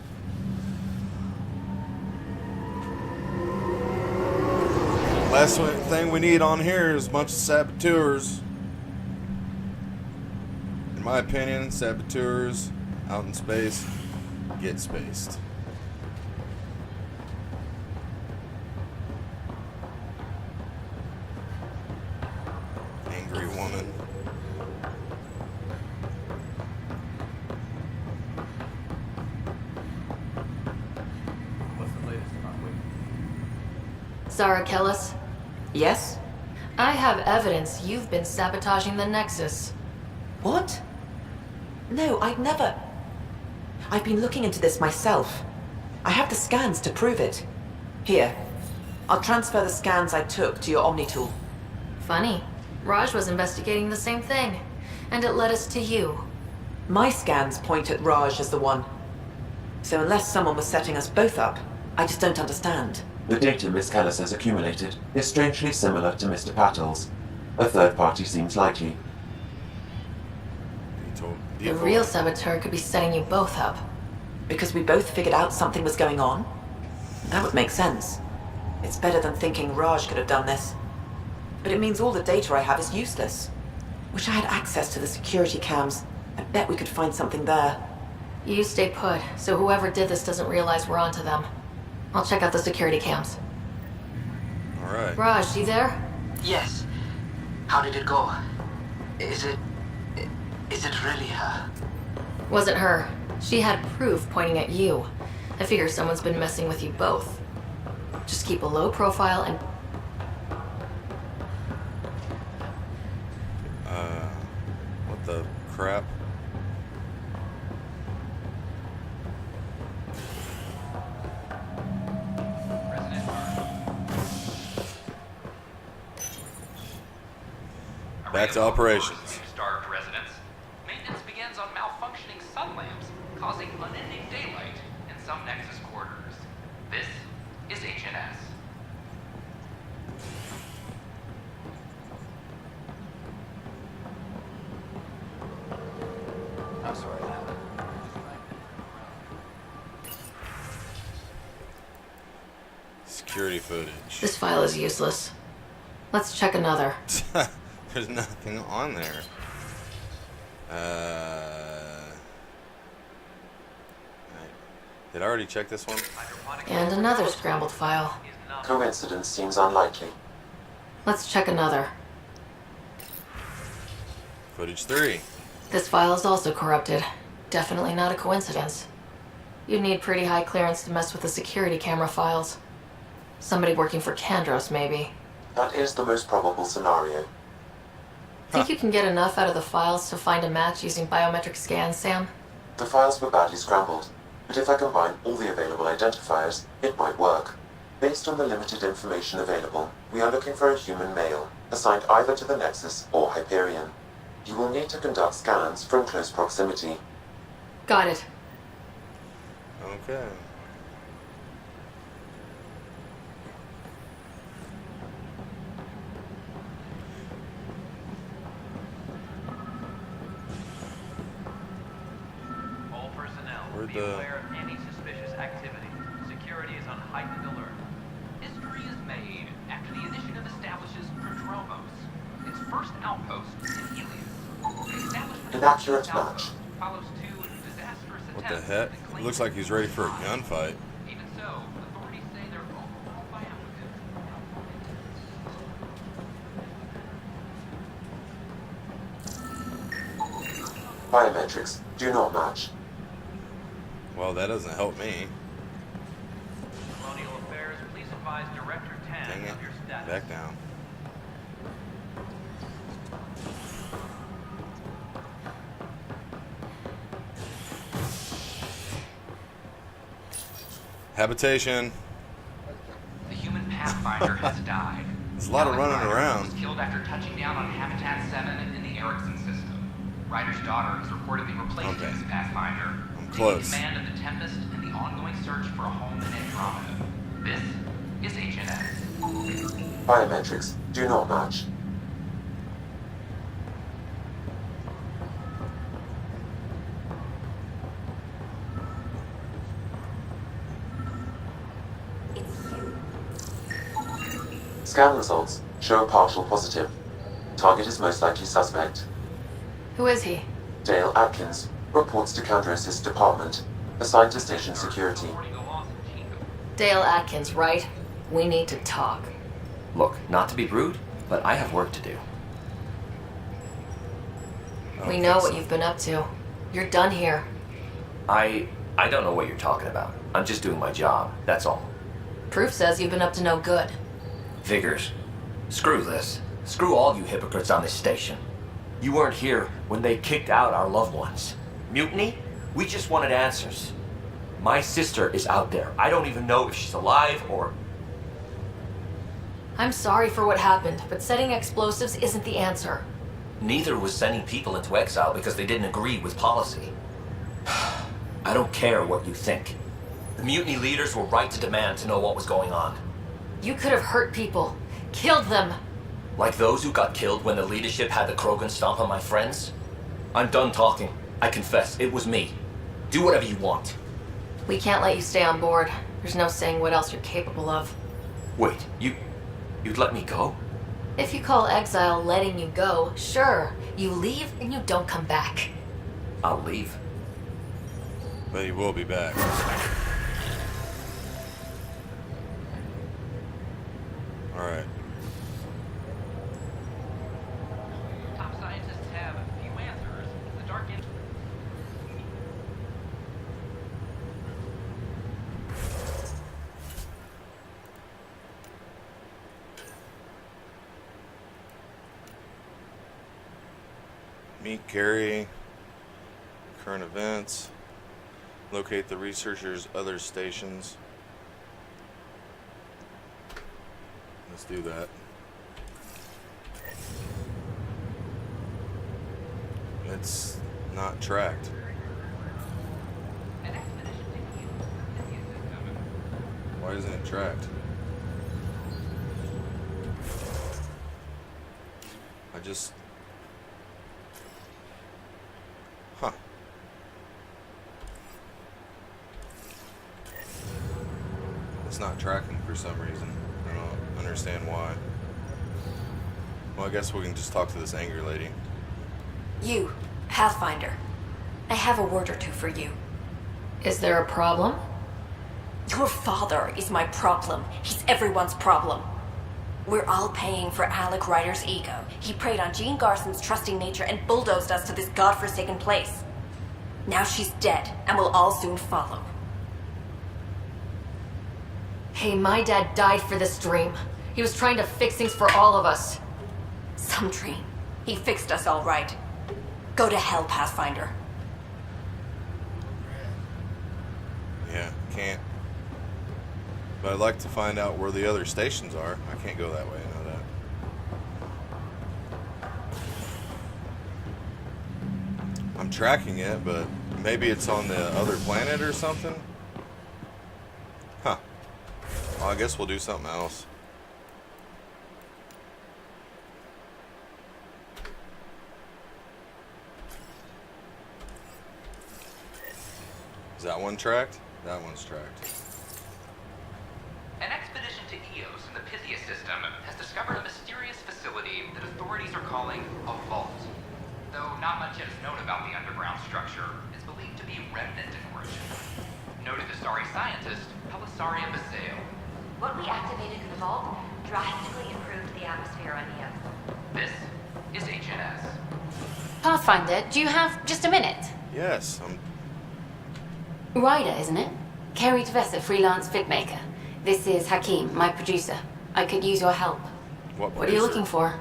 Last thing we need on here is a bunch of saboteurs. In my opinion, saboteurs out in space get spaced. Angry woman. What's the latest on Wiki? Zara Kellis? Yes? I have evidence you've been sabotaging the Nexus. What? No, I'd never. I've been looking into this myself. I have the scans to prove it. Here, I'll transfer the scans I took to your Omni tool. Funny. Raj was investigating the same thing, and it led us to you. My scans point at Raj as the one. So unless someone was setting us both up, I just don't understand. The data Miss Kellis has accumulated is strangely similar to Mr. Patil's. A third party seems likely. The real saboteur could be setting you both up. Because we both figured out something was going on? That would make sense. It's better than thinking Raj could have done this. But it means all the data I have is useless. Wish I had access to the security cams. I bet we could find something there. You stay put, so whoever did this doesn't realize we're onto them. I'll check out the security cams. Alright. Raj, you there? Yes. How did it go? Is it really her? Wasn't her. She had proof pointing at you. I figure someone's been messing with you both. Just keep a low profile and... What the crap? Back to operations. Starved residents. Maintenance begins on malfunctioning sun lamps, causing unending daylight in some Nexus quarters. This is HNS. I'm sorry. Security footage. This file is useless. Let's check another. There's nothing on there. Did I already check this one? And another scrambled file. Coincidence seems unlikely. Let's check another. Footage 3. This file is also corrupted. Definitely not a coincidence. You'd need pretty high clearance to mess with the security camera files. Somebody working for Kandros, maybe. That is the most probable scenario. Think you can get enough out of the files to find a match using biometric scans, Sam? The files were badly scrambled, but if I combine all the available identifiers, it might work. Based on the limited information available, we are looking for a human male, assigned either to the Nexus or Hyperion. You will need to conduct scans from close proximity. Got it. Okay. All personnel, be aware of any suspicious activity. Security is on heightened alert. History is made after the initiative establishes Prodromos, its first outpost in Helios. The establishment An accurate match. follows two disastrous What the attempts. heck? It looks like he's ready for a gunfight. Even so, authorities say they're overwhelmed by applicants. Biometrics do not match. Well, that doesn't help me. Colonial Affairs, please advise Director 10 Dang it. of your status. Back down. Habitation. The human Pathfinder has died. There's a lot of Alex running Ryder around. was killed after touching down on Habitat 7 in the Erickson system. Ryder's daughter has reportedly replaced him as Pathfinder, I'm taking close. command of the Tempest and the ongoing search for a home in Andromeda. This is HNS. Biometrics do not match. Scan results show a partial positive. Target is most likely suspect. Who is he? Dale Atkins reports to Kandros' department, assigned to station security. Dale Atkins, right? We need to talk. Look, not to be rude, but I have work to do. We know what you've been up to. You're done here. I don't know what you're talking about. I'm just doing my job, that's all. Proof says you've been up to no good. Figures. Screw this. Screw all you hypocrites on this station. You weren't here when they kicked out our loved ones. Mutiny? We just wanted answers. My sister is out there. I don't even know if she's alive or... I'm sorry for what happened, but setting explosives isn't the answer. Neither was sending people into exile because they didn't agree with policy. I don't care what you think. The mutiny leaders were right to demand to know what was going on. You could have hurt people. Killed them. Like those who got killed when the leadership had the Krogan stomp on my friends? I'm done talking. I confess, it was me. Do whatever you want. We can't let you stay on board. There's no saying what else you're capable of. Wait, you'd let me go? If you call exile letting you go, sure. You leave and you don't come back. I'll leave. But he will be back. Alright. Top scientists have few answers. The dark end. Meet Gary. Current events. Locate the researchers' other stations. Let's do that. It's not tracked. Why isn't it tracked? I just... Huh. It's not tracking for some reason. I don't understand why. Well, I guess we can just talk to this angry lady. You, Pathfinder. I have a word or two for you. Is there a problem? Your father is my problem. He's everyone's problem. We're all paying for Alec Ryder's ego. He preyed on Jean Garson's trusting nature and bulldozed us to this godforsaken place. Now she's dead, and we'll all soon follow. Hey, my dad died for this dream. He was trying to fix things for all of us. Some dream. He fixed us all right. Go to hell, Pathfinder. Yeah, can't. But I'd like to find out where the other stations are. I can't go that way, I know that. I'm tracking it, but maybe it's on the other planet or something? Huh. Well, I guess we'll do something else. Is that one tracked? That one's tracked. An expedition to Eos in the Pythia system has discovered a mysterious facility that authorities are calling a vault. Though not much is known about the underground structure, it's believed to be remnant in origin. Noted Asari scientist Pelisaria Basale. What we activated in the vault drastically improved the atmosphere on Eos. This is HNS. Pathfinder, do you have just a minute? Yes, Ryder, isn't it? Kerry Tvessa, freelance filmmaker. This is Hakeem, my producer. I could use your help. What are you looking for?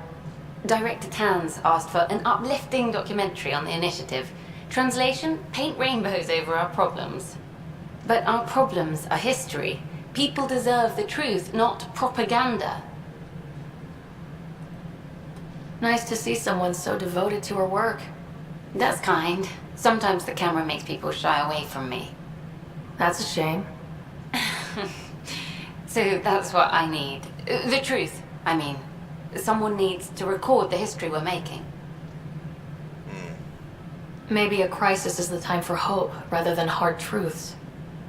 Director Tans asked for an uplifting documentary on the initiative. Translation, paint rainbows over our problems. But our problems are history. People deserve the truth, not propaganda. Nice to see someone so devoted to her work. That's kind. Sometimes the camera makes people shy away from me. That's a shame. So that's what I need. The truth, I mean. Someone needs to record the history we're making. Maybe a crisis is the time for hope, rather than hard truths.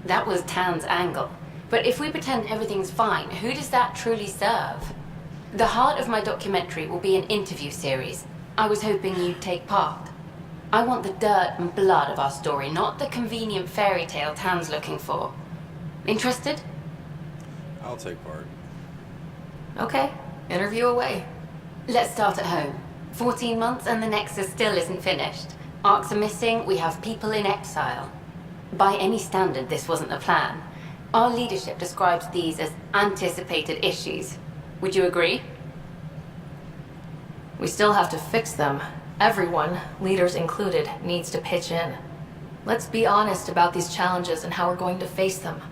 That was Tan's angle. But if we pretend everything's fine, who does that truly serve? The heart of my documentary will be an interview series. I was hoping you'd take part. I want the dirt and blood of our story, not the convenient fairy tale Tan's looking for. Interested? I'll take part. Okay, interview away. Let's start at home. 14 months and the Nexus still isn't finished. Arcs are missing, we have people in exile. By any standard, this wasn't the plan. Our leadership describes these as anticipated issues. Would you agree? We still have to fix them. Everyone, leaders included, needs to pitch in. Let's be honest about these challenges and how we're going to face them.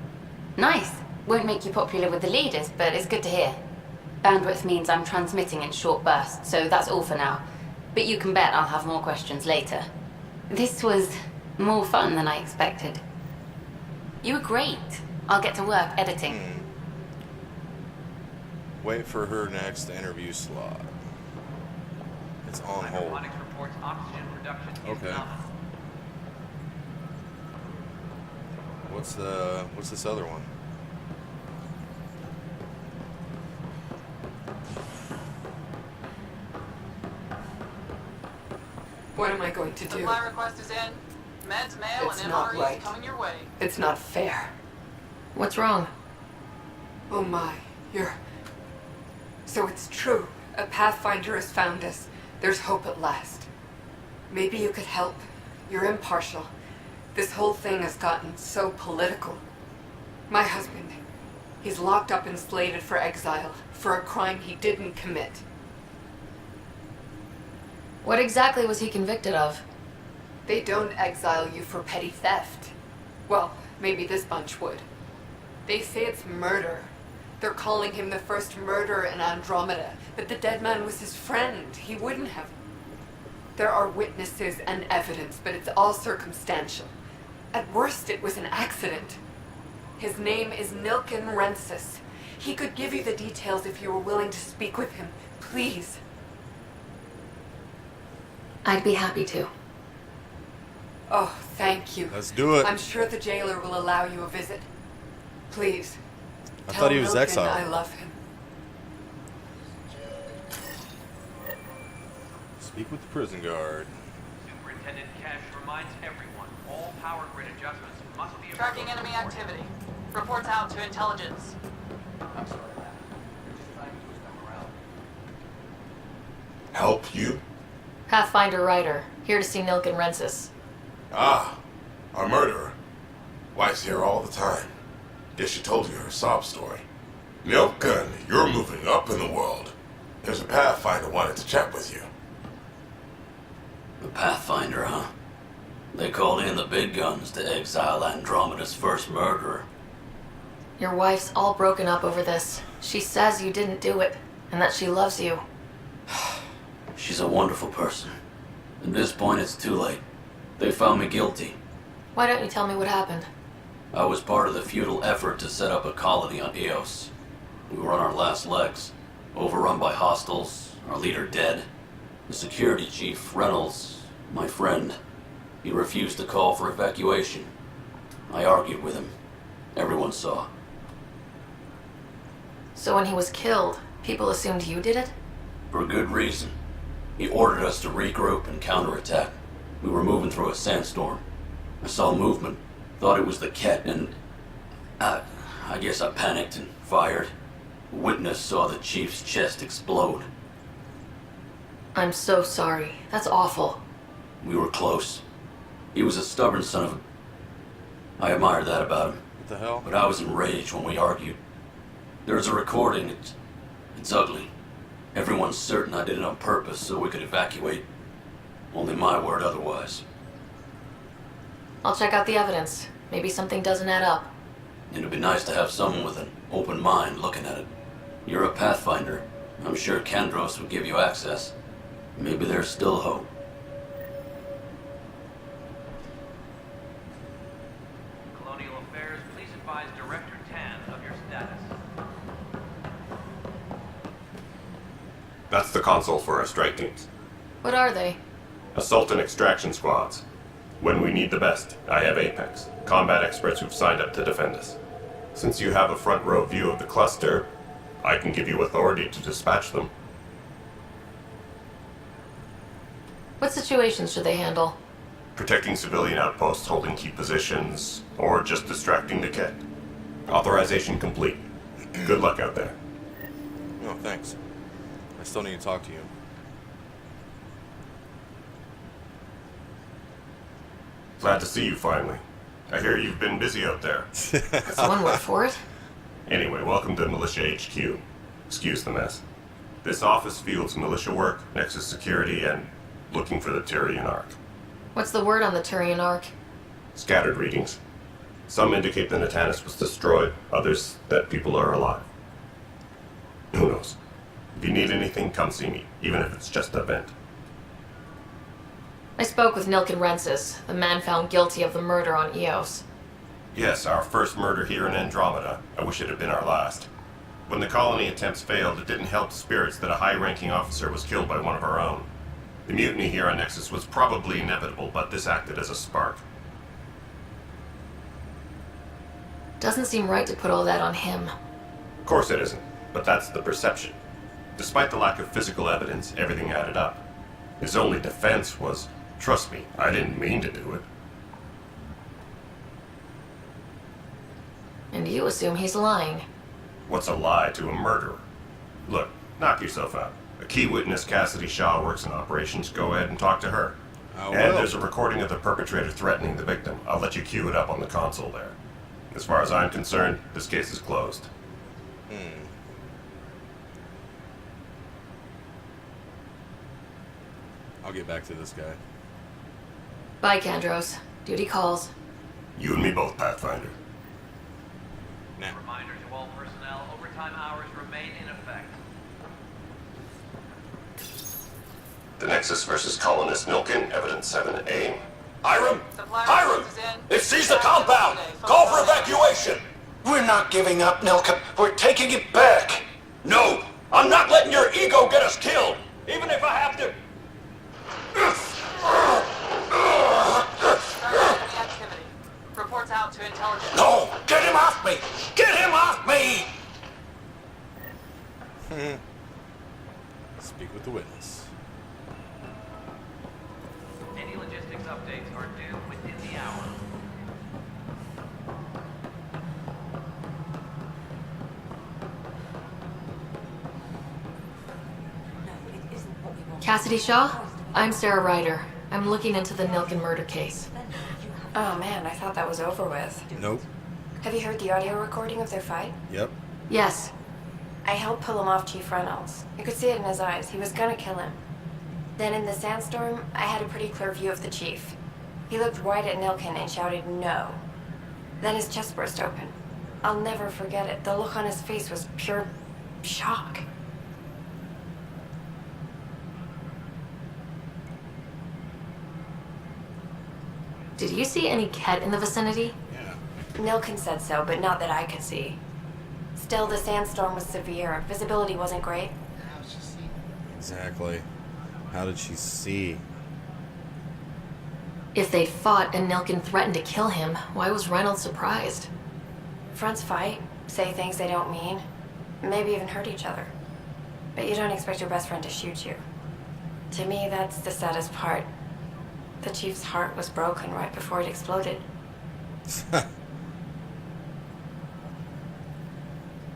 Nice. Won't make you popular with the leaders, but it's good to hear. Bandwidth means I'm transmitting in short bursts, so that's all for now. But you can bet I'll have more questions later. This was more fun than I expected. You were great. I'll get to work editing. Wait for her next interview slot. It's on hold. Hydroponics reports oxygen production is Okay. nominal. What's this other one? What am I going to do? Supply request is in. Meds, mail, It's and not MREs right. coming your way. It's not fair. What's wrong? Oh my, So it's true. A Pathfinder has found us. There's hope at last. Maybe you could help. You're impartial. This whole thing has gotten so political. My husband, he's locked up and slated for exile for a crime he didn't commit. What exactly was he convicted of? They don't exile you for petty theft. Well, maybe this bunch would. They say it's murder. They're calling him the first murderer in Andromeda, but the dead man was his friend. He wouldn't have. There are witnesses and evidence, but it's all circumstantial. At worst, it was an accident. His name is Nilken Rensis. He could give you the details if you were willing to speak with him. Please. I'd be happy to. Oh, thank you. Let's do it. I'm sure the jailer will allow you a visit. Please. I Tell thought he was Nilken exiled. I love him. Speak with the prison guard. Superintendent Cash reminds everyone all power grid adjustments must be Tracking enemy activity. Reports out to intelligence. I'm sorry, Matt. We're just trying to twist them around. Help you? Pathfinder Ryder, here to see Nilken Rensis. Ah, a murderer. Wife's here all the time. Guess she told you her sob story. Nilken, you're moving up in the world. There's a Pathfinder wanted to chat with you. The Pathfinder, huh? They called in the big guns to exile Andromeda's first murderer. Your wife's all broken up over this. She says you didn't do it, and that she loves you. She's a wonderful person. At this point, it's too late. They found me guilty. Why don't you tell me what happened? I was part of the futile effort to set up a colony on Eos. We were on our last legs, overrun by hostiles, our leader dead. The security chief, Reynolds, my friend, he refused to call for evacuation. I argued with him. Everyone saw. So when he was killed, people assumed you did it? For good reason. He ordered us to regroup and counterattack. We were moving through a sandstorm. I saw movement, thought it was the Ket, and I guess I panicked and fired. A witness saw the chief's chest explode. I'm so sorry. That's awful. We were close. He was a stubborn son of a... I admired that about him. What the hell? But I was enraged when we argued. There's a recording. It's ugly. Everyone's certain I did it on purpose so we could evacuate. Only my word otherwise. I'll check out the evidence. Maybe something doesn't add up. It'd be nice to have someone with an open mind looking at it. You're a Pathfinder. I'm sure Kandros would give you access. Maybe there's still hope. Colonial Affairs, please advise Director Tan of your status. That's the console for our strike teams. What are they? Assault and extraction squads. When we need the best, I have Apex, combat experts who've signed up to defend us. Since you have a front row view of the cluster, I can give you authority to dispatch them. What situations should they handle? Protecting civilian outposts holding key positions, or just distracting the Ket. Authorization complete. Good luck out there. No, thanks. I still need to talk to you. Glad to see you finally. I hear you've been busy out there. That's one word for it. Anyway, welcome to Militia HQ. Excuse the mess. This office fields militia work, Nexus security, and looking for the Tyrian Ark. What's the word on the Turian Ark? Scattered readings. Some indicate the Natanus was destroyed, others that people are alive. Who knows? If you need anything, come see me, even if it's just a vent. I spoke with Nilken Rensis, the man found guilty of the murder on Eos. Yes, our first murder here in Andromeda. I wish it had been our last. When the colony attempts failed, it didn't help spirits that a high-ranking officer was killed by one of our own. The mutiny here on Nexus was probably inevitable, but this acted as a spark. Doesn't seem right to put all that on him. Of course it isn't, but that's the perception. Despite the lack of physical evidence, everything added up. His only defense was, trust me, I didn't mean to do it. And you assume he's lying. What's a lie to a murderer? Look, knock yourself out. A key witness, Cassidy Shaw, works in operations. Go ahead and talk to her. And there's a recording of the perpetrator threatening the victim. I'll let you cue it up on the console there. As far as I'm concerned, this case is closed. I'll get back to this guy. Bye, Kandros. Duty calls. You and me both, Pathfinder. Reminder to all personnel, overtime hours remain in effect. The Nexus versus Colonist Milken, Evidence 7A. Hiram! Hiram! They've seized the compound! Call for evacuation! We're not giving up, Nilka. We're taking it back. No! I'm not letting your ego get us killed! Even if I have to... Activity. Reports out to intelligence. No! Get him off me! Get him off me! Speak with the witness. Any logistics updates are due within the hour. Cassidy Shaw? I'm Sarah Ryder. I'm looking into the Nilken murder case. Oh man, I thought that was over with. Nope. Have you heard the audio recording of their fight? Yep. Yes. I helped pull him off Chief Reynolds. You could see it in his eyes. He was gonna kill him. Then in the sandstorm, I had a pretty clear view of the chief. He looked right at Nilken and shouted no. Then his chest burst open. I'll never forget it. The look on his face was pure shock. Did you see any Ket in the vicinity? Nilken said so, but not that I could see. Still, the sandstorm was severe. Visibility wasn't great. Exactly. How did she see? If they'd fought and Nilken threatened to kill him, why was Reynolds surprised? Fronts fight, say things they don't mean, maybe even hurt each other. But you don't expect your best friend to shoot you. To me, that's the saddest part. The chief's heart was broken right before it exploded.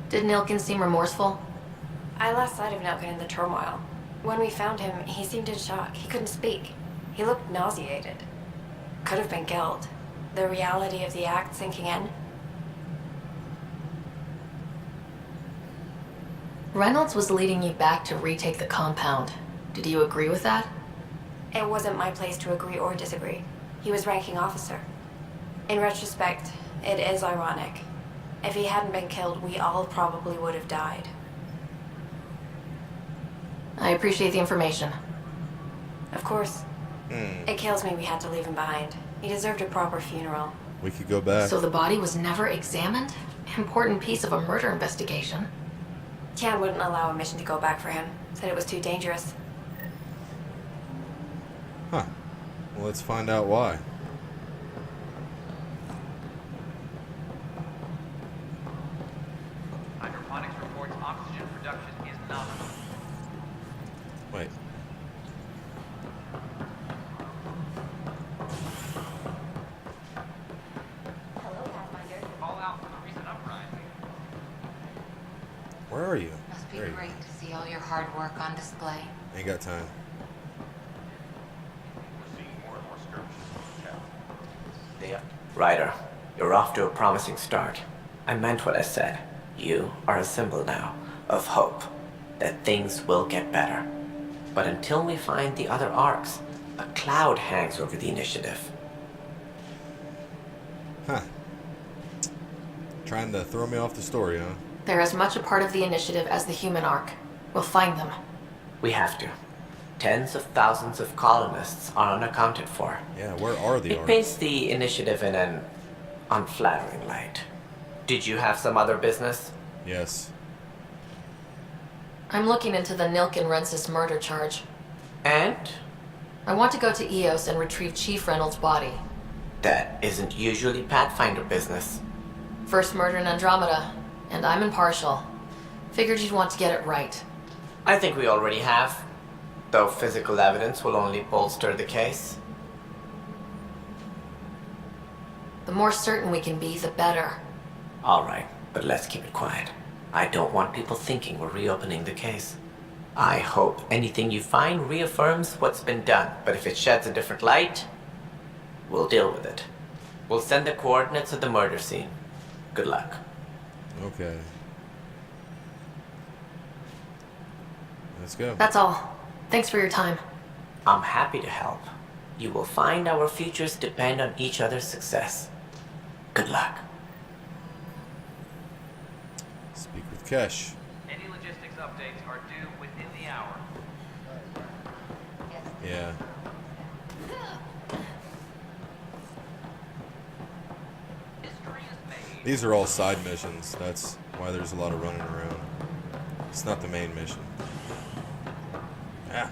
Did Nilken seem remorseful? I lost sight of Nilken in the turmoil. When we found him, he seemed in shock. He couldn't speak. He looked nauseated. Could have been guilt. The reality of the act sinking in. Reynolds was leading you back to retake the compound. Did you agree with that? It wasn't my place to agree or disagree. He was ranking officer. In retrospect, it is ironic. If he hadn't been killed, we all probably would have died. I appreciate the information. Of course. It kills me we had to leave him behind. He deserved a proper funeral. We could go back. So the body was never examined? Important piece of a murder investigation. Tian wouldn't allow a mission to go back for him. Said it was too dangerous. Huh. Well, let's find out why. Hydroponics reports oxygen production is nominal. Wait. Hello, Pathfinder. Call out for the recent uprising. Where are you? Must be There you great to see all your hard work on display. Ain't got time. Ryder, you're off to a promising start. I meant what I said. You are a symbol now of hope that things will get better. But until we find the other arcs, a cloud hangs over the initiative. Huh. Trying to throw me off the story, huh? They're as much a part of the initiative as the human arc. We'll find them. We have to. Tens of thousands of colonists are unaccounted for. Yeah, where are the It arcs? paints the initiative in an unflattering light. Did you have some other business? Yes. I'm looking into the Nilken Rensis murder charge. And? I want to go to Eos and retrieve Chief Reynolds' body. That isn't usually Pathfinder business. First murder in Andromeda, and I'm impartial. Figured you'd want to get it right. I think we already have. Though physical evidence will only bolster the case. The more certain we can be, the better. All right, but let's keep it quiet. I don't want people thinking we're reopening the case. I hope anything you find reaffirms what's been done, but if it sheds a different light, we'll deal with it. We'll send the coordinates of the murder scene. Good luck. Okay. Let's go. That's all. Thanks for your time. I'm happy to help. You will find our futures depend on each other's success. Good luck. Speak with Kesh. Any logistics updates are due within the hour. Yeah. These are all side missions. That's why there's a lot of running around. It's not the main mission. Ah.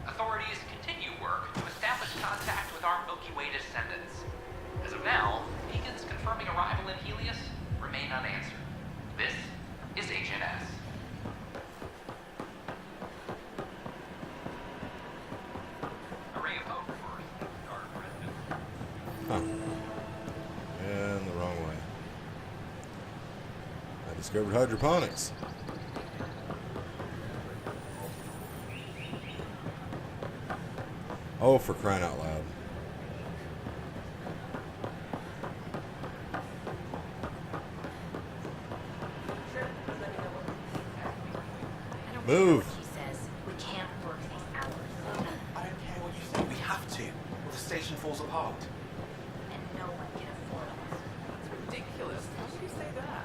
Authorities continue work to establish contact with our Milky Way descendants. As of now, beacons confirming arrival in Helios remain unanswered. This is Agent S. A ray of hope for our president. Huh. And the wrong way. I discovered hydroponics. Oh, for crying out loud. Move. He says we can't work these hours. I don't care what you say. We have to, or the station falls apart. And no one can afford us. That's ridiculous. How could you say that?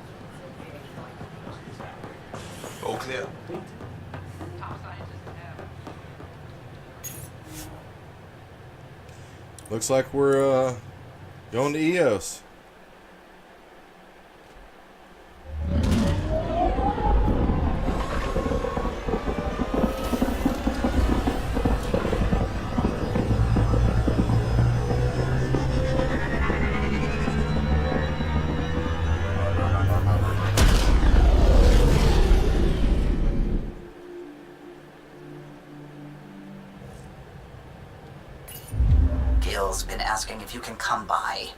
All clear. Top scientists have. Looks like we're going to EOS. Gil's been asking if you can come by.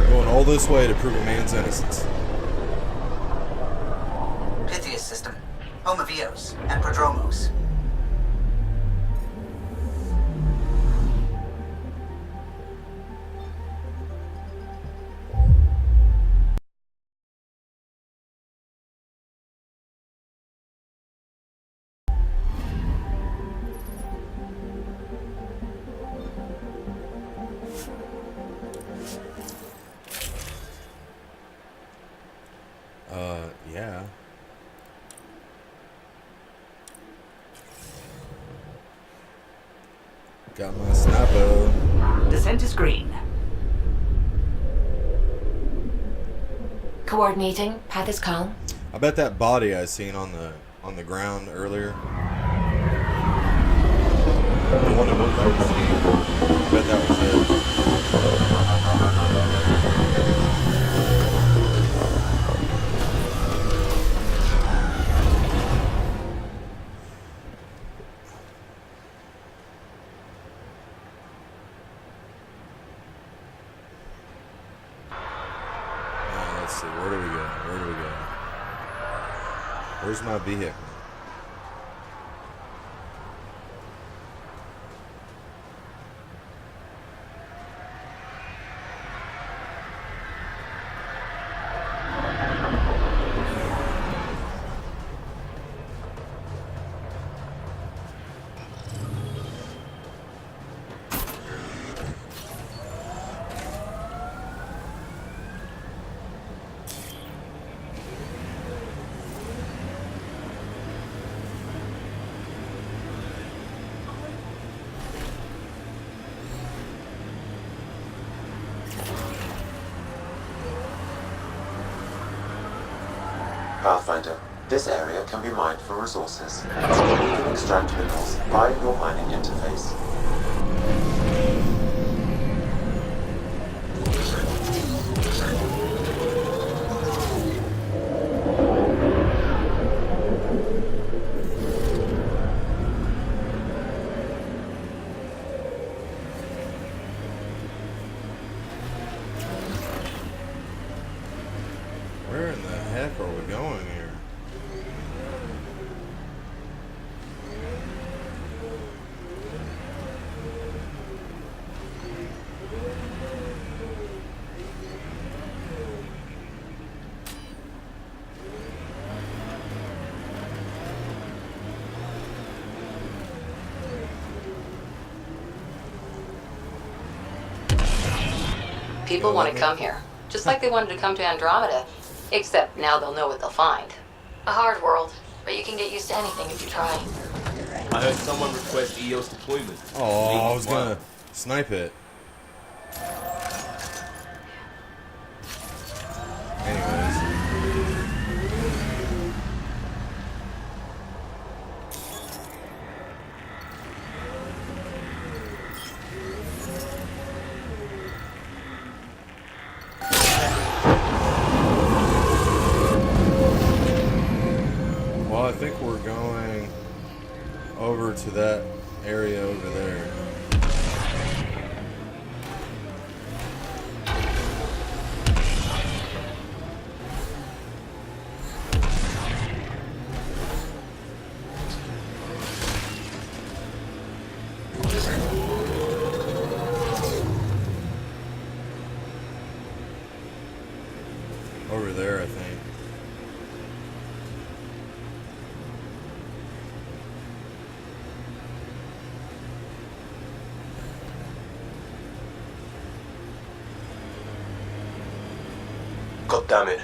Going all this way to prove a man's innocence. Pythias system, home of Eos and Prodromos. Yeah. Got my sniper. Descent is green. Coordinating. Path is calm. I bet that body I seen on the ground earlier. The one that looked like the sea. I bet that was it. Let's see, where do we go? Where do we go? Where's my vehicle? Pathfinder, this area can be mined for resources. You can extract minerals via your mining interface. Where in the heck are we going here? People want to come here, just like they wanted to come to Andromeda, except now they'll know what they'll find. A hard world, but you can get used to anything if you try. I heard someone request EOS deployment. Oh, I was gonna snipe it. Anyways. Well, I think we're going over to that area over there. Over there, I think. God damn it.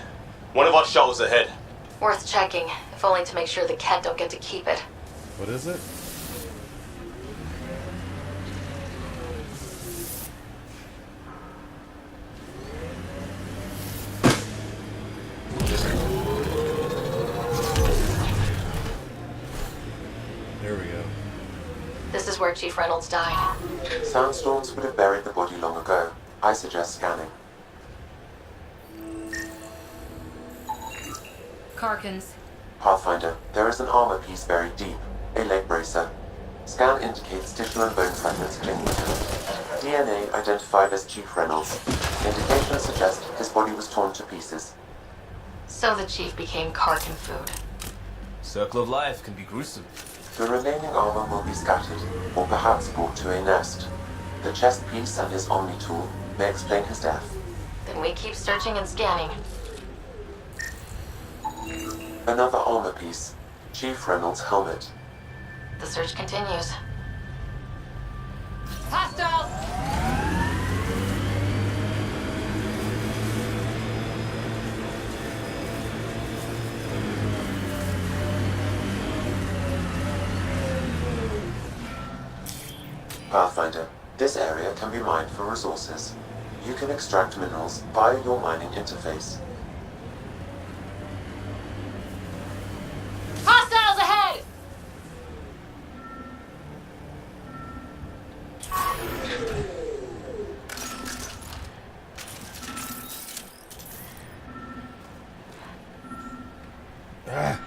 One of our shuttles ahead. Worth checking, if only to make sure the Ket don't get to keep it. What is it? There we go. This is where Chief Reynolds died. Sandstorms would have buried the body long ago. I suggest scanning. Karkins. Pathfinder, there is an armor piece buried deep, a leg bracer. Scan indicates tissue and bone fragments clinging to it. DNA identified as Chief Reynolds. Indications suggest his body was torn to pieces. So the Chief became Karkin food. Circle of life can be gruesome. The remaining armor will be scattered, or perhaps brought to a nest. The chest piece and his Omni tool may explain his death. Then we keep searching and scanning. Another armor piece, Chief Reynolds' helmet. The search continues. Hostiles! Pathfinder, this area can be mined for resources. You can extract minerals via your mining interface. Hostiles ahead! Ah.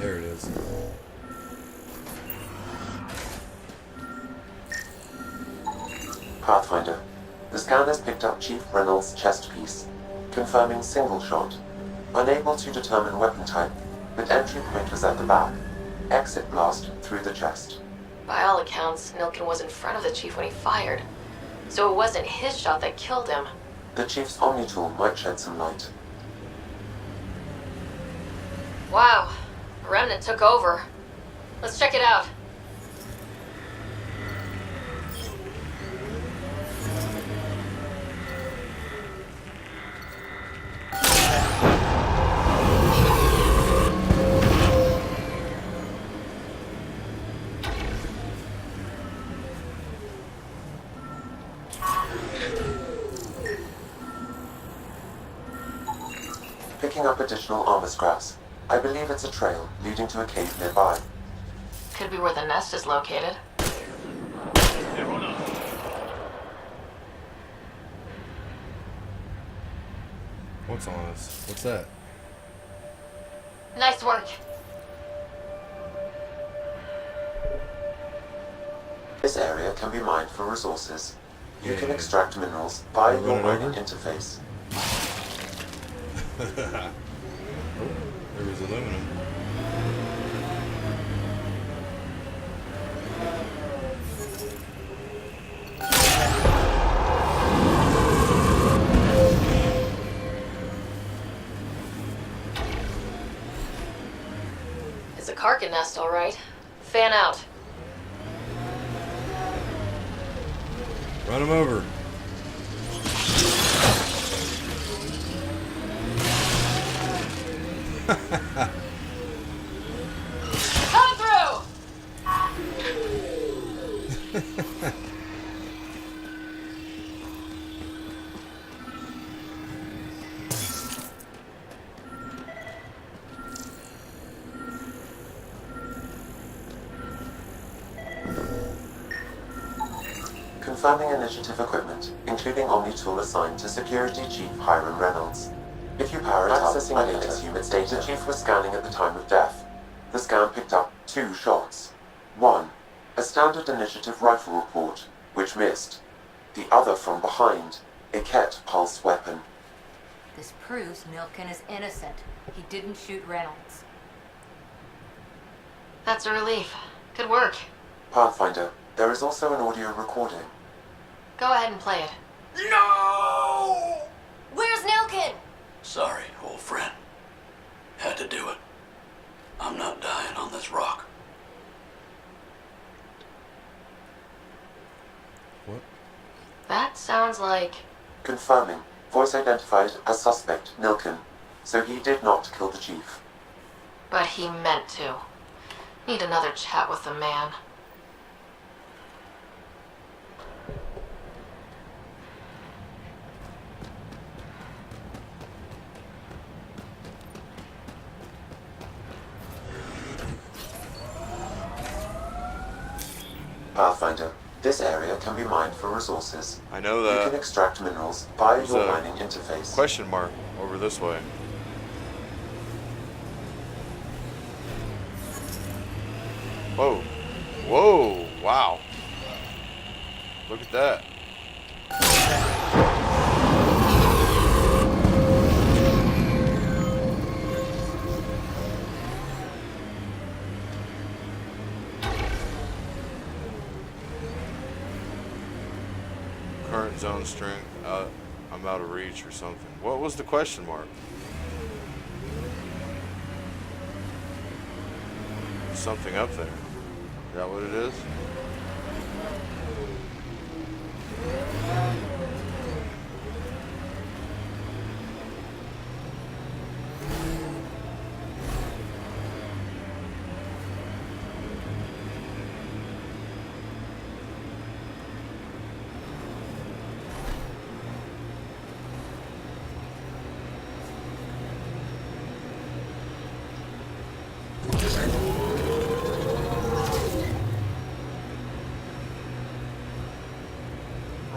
There it is. Pathfinder, the scan has picked up Chief Reynolds' chest piece, confirming single shot. Unable to determine weapon type, but entry point was at the back. Exit blast through the chest. By all accounts, Nilkin was in front of the Chief when he fired. So it wasn't his shot that killed him. The Chief's Omni tool might shed some light. Wow. Remnant took over. Let's check it out. up additional armor scraps. I believe it's a trail leading to a cave nearby. Could be where the nest is located. What's on us? What's that? Nice work. This area can be mined for resources. You can Yeah. extract minerals via Run your it mining over? interface. Oh, there was aluminum. It's a carcass nest, all right. Fan out. Run him over. Come through! Confirming initiative equipment, including Omni-tool assigned to Security Chief Hiram Reynolds. If you power it up, analytics unit's data. The Chief was scanning at the time of death. The scan picked up 2 shots. One, a standard initiative rifle report, which missed. The other from behind, a Ket pulse weapon. This proves Milken is innocent. He didn't shoot Reynolds. That's a relief. Good work. Pathfinder, there is also an audio recording. Go ahead and play it. No! Where's Nilkin? Sorry, old friend. Had to do it. I'm not dying on this rock. What? That sounds like... Confirming. Voice identified as suspect, Nilkin. So he did not kill the Chief. But he meant to. Need another chat with the man. Pathfinder, this area can be mined for resources. I know You that. can extract minerals via There's your a mining interface. Question mark over this way. Whoa. Whoa. Wow. Look at that. Current zone strength. I'm out of reach or something. What was the question mark? Something up there. Is that what it is?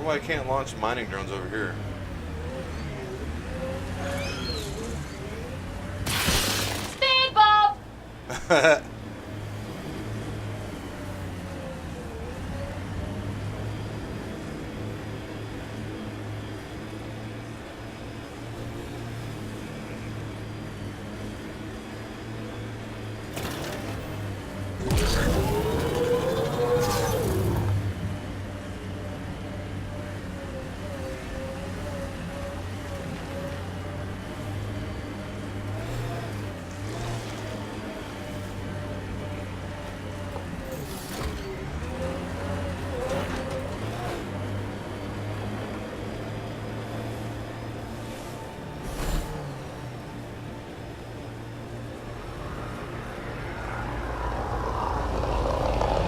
Why I can't launch mining drones over here? Speed bump!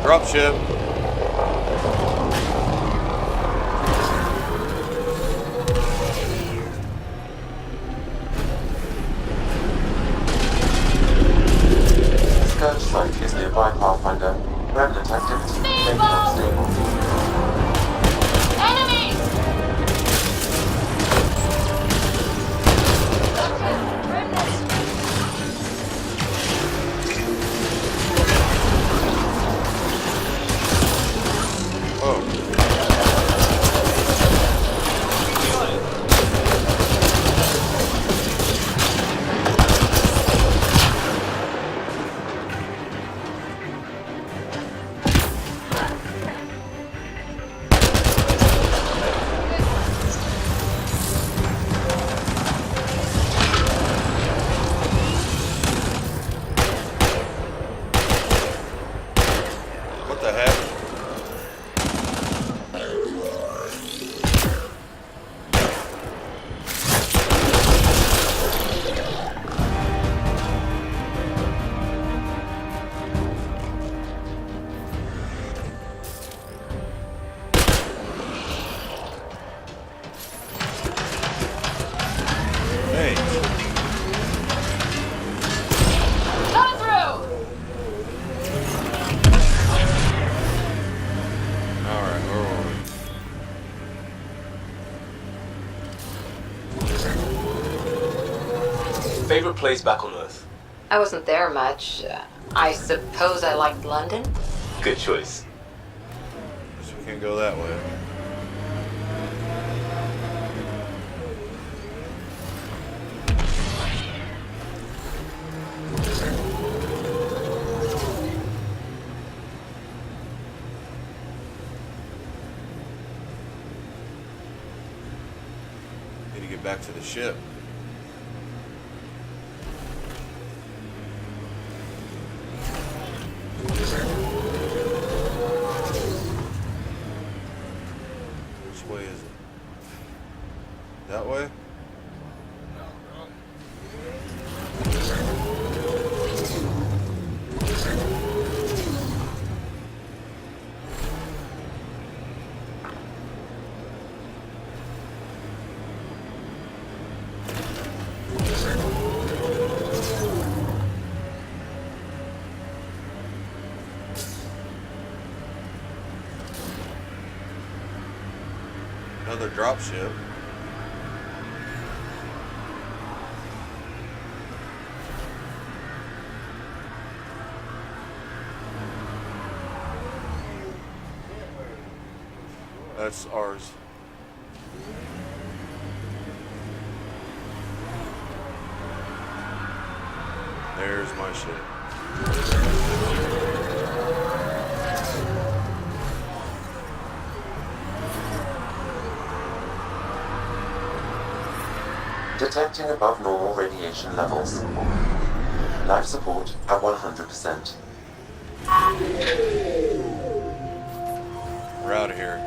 Dropship. by Pathfinder. Remnant activity may be unstable. Enemies! What the heck? Hey. Come through! Alright, where were we? Favorite place back on Earth? I wasn't there much. I suppose I liked London. Good choice. Guess we can't go that way. Need to get back to the ship. Which way is it? That way? Another dropship. That's ours. There's my ship. Detecting above normal radiation levels. Life support at 100%. We're out of here.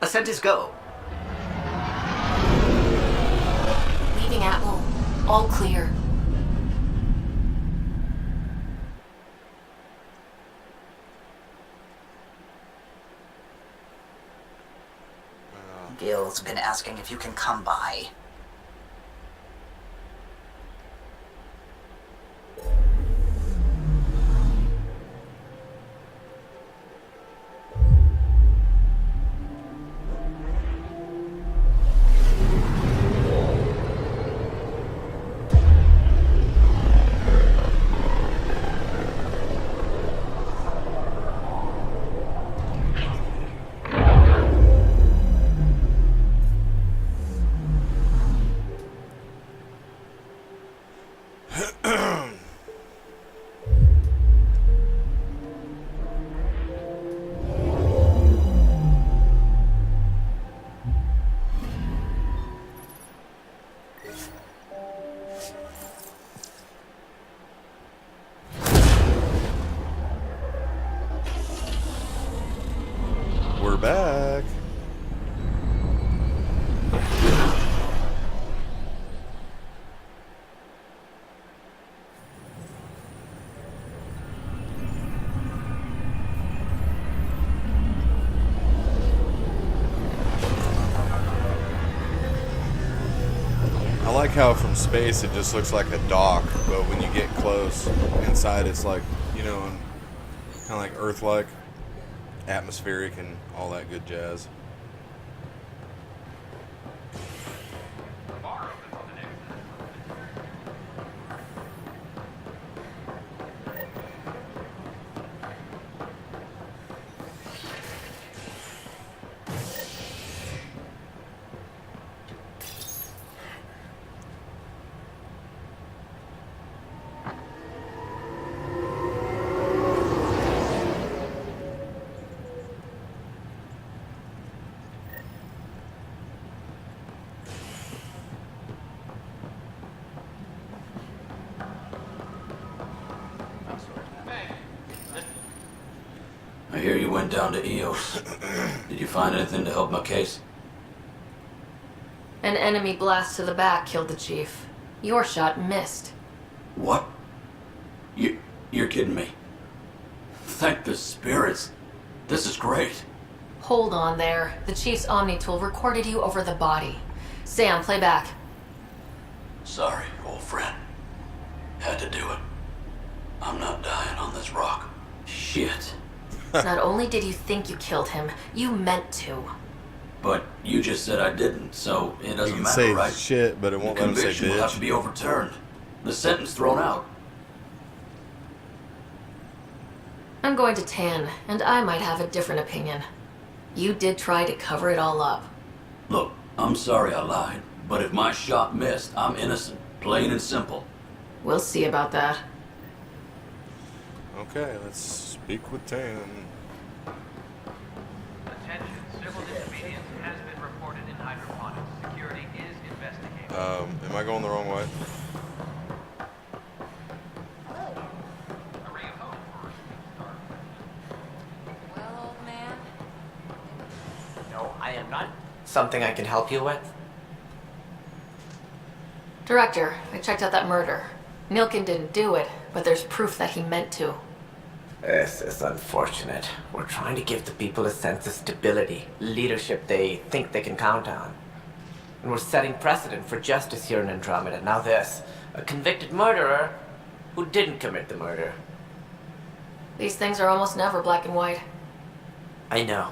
Ascent is go. Leaving Atwell. All clear. Gil's been asking if you can come by. We're back. like how from space it just looks like a dock, but when you get close inside, it's like, you know, kind of like Earth-like, atmospheric, and all that good jazz. I hear you went down to EOS. Did you find anything to help my case? An enemy blast to the back killed the chief. Your shot missed. What? You're kidding me. Thank the spirits. This is great. Hold on there. The chief's Omni tool recorded you over the body. Sam, play back. Sorry, old friend. Had to do it. I'm not dying on this rock. Shit. Not only did you think you killed him, you meant to. But you just said I didn't, so it doesn't You can matter, say right? shit, but it won't The let him say conviction will have bitch. to be overturned. The sentence thrown out. I'm going to Tan, and I might have a different opinion. You did try to cover it all up. Look, I'm sorry I lied, but if my shot missed, I'm innocent. Plain and simple. We'll see about that. Okay, let's speak with Tan. Attention, civil disobedience has been reported in hydroponics. Security is investigating. Am I going the wrong way? Well, old man. No, I am not. Something I can help you with? Director, I checked out that murder. Nilkin didn't do it, but there's proof that he meant to. This is unfortunate. We're trying to give the people a sense of stability, leadership they think they can count on. And we're setting precedent for justice here in Andromeda. Now this, a convicted murderer who didn't commit the murder. These things are almost never black and white. I know.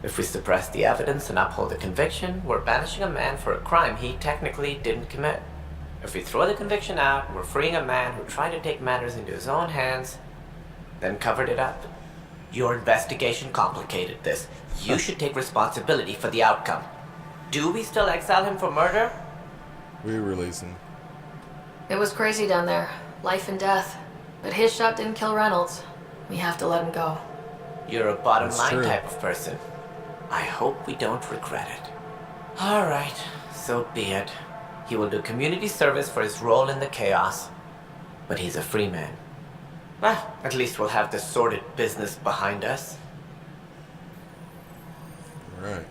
If we suppress the evidence and uphold the conviction, we're banishing a man for a crime he technically didn't commit. If we throw the conviction out, we're freeing a man who tried to take matters into his own hands, then covered it up. Your investigation complicated this. You should take responsibility for the outcome. Do we still exile him for murder? We release him. It was crazy down there. Life and death. But his shot didn't kill Reynolds. We have to let him go. You're a bottom That's line true. type of person. I hope we don't regret it. All right, so be it. He will do community service for his role in the chaos. But he's a free man. Well, at least we'll have the sordid business behind us. Right.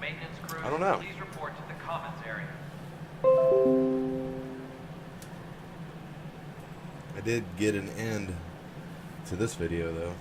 Maintenance crews, I don't know. please report to the commons area. I did get an end to this video, though.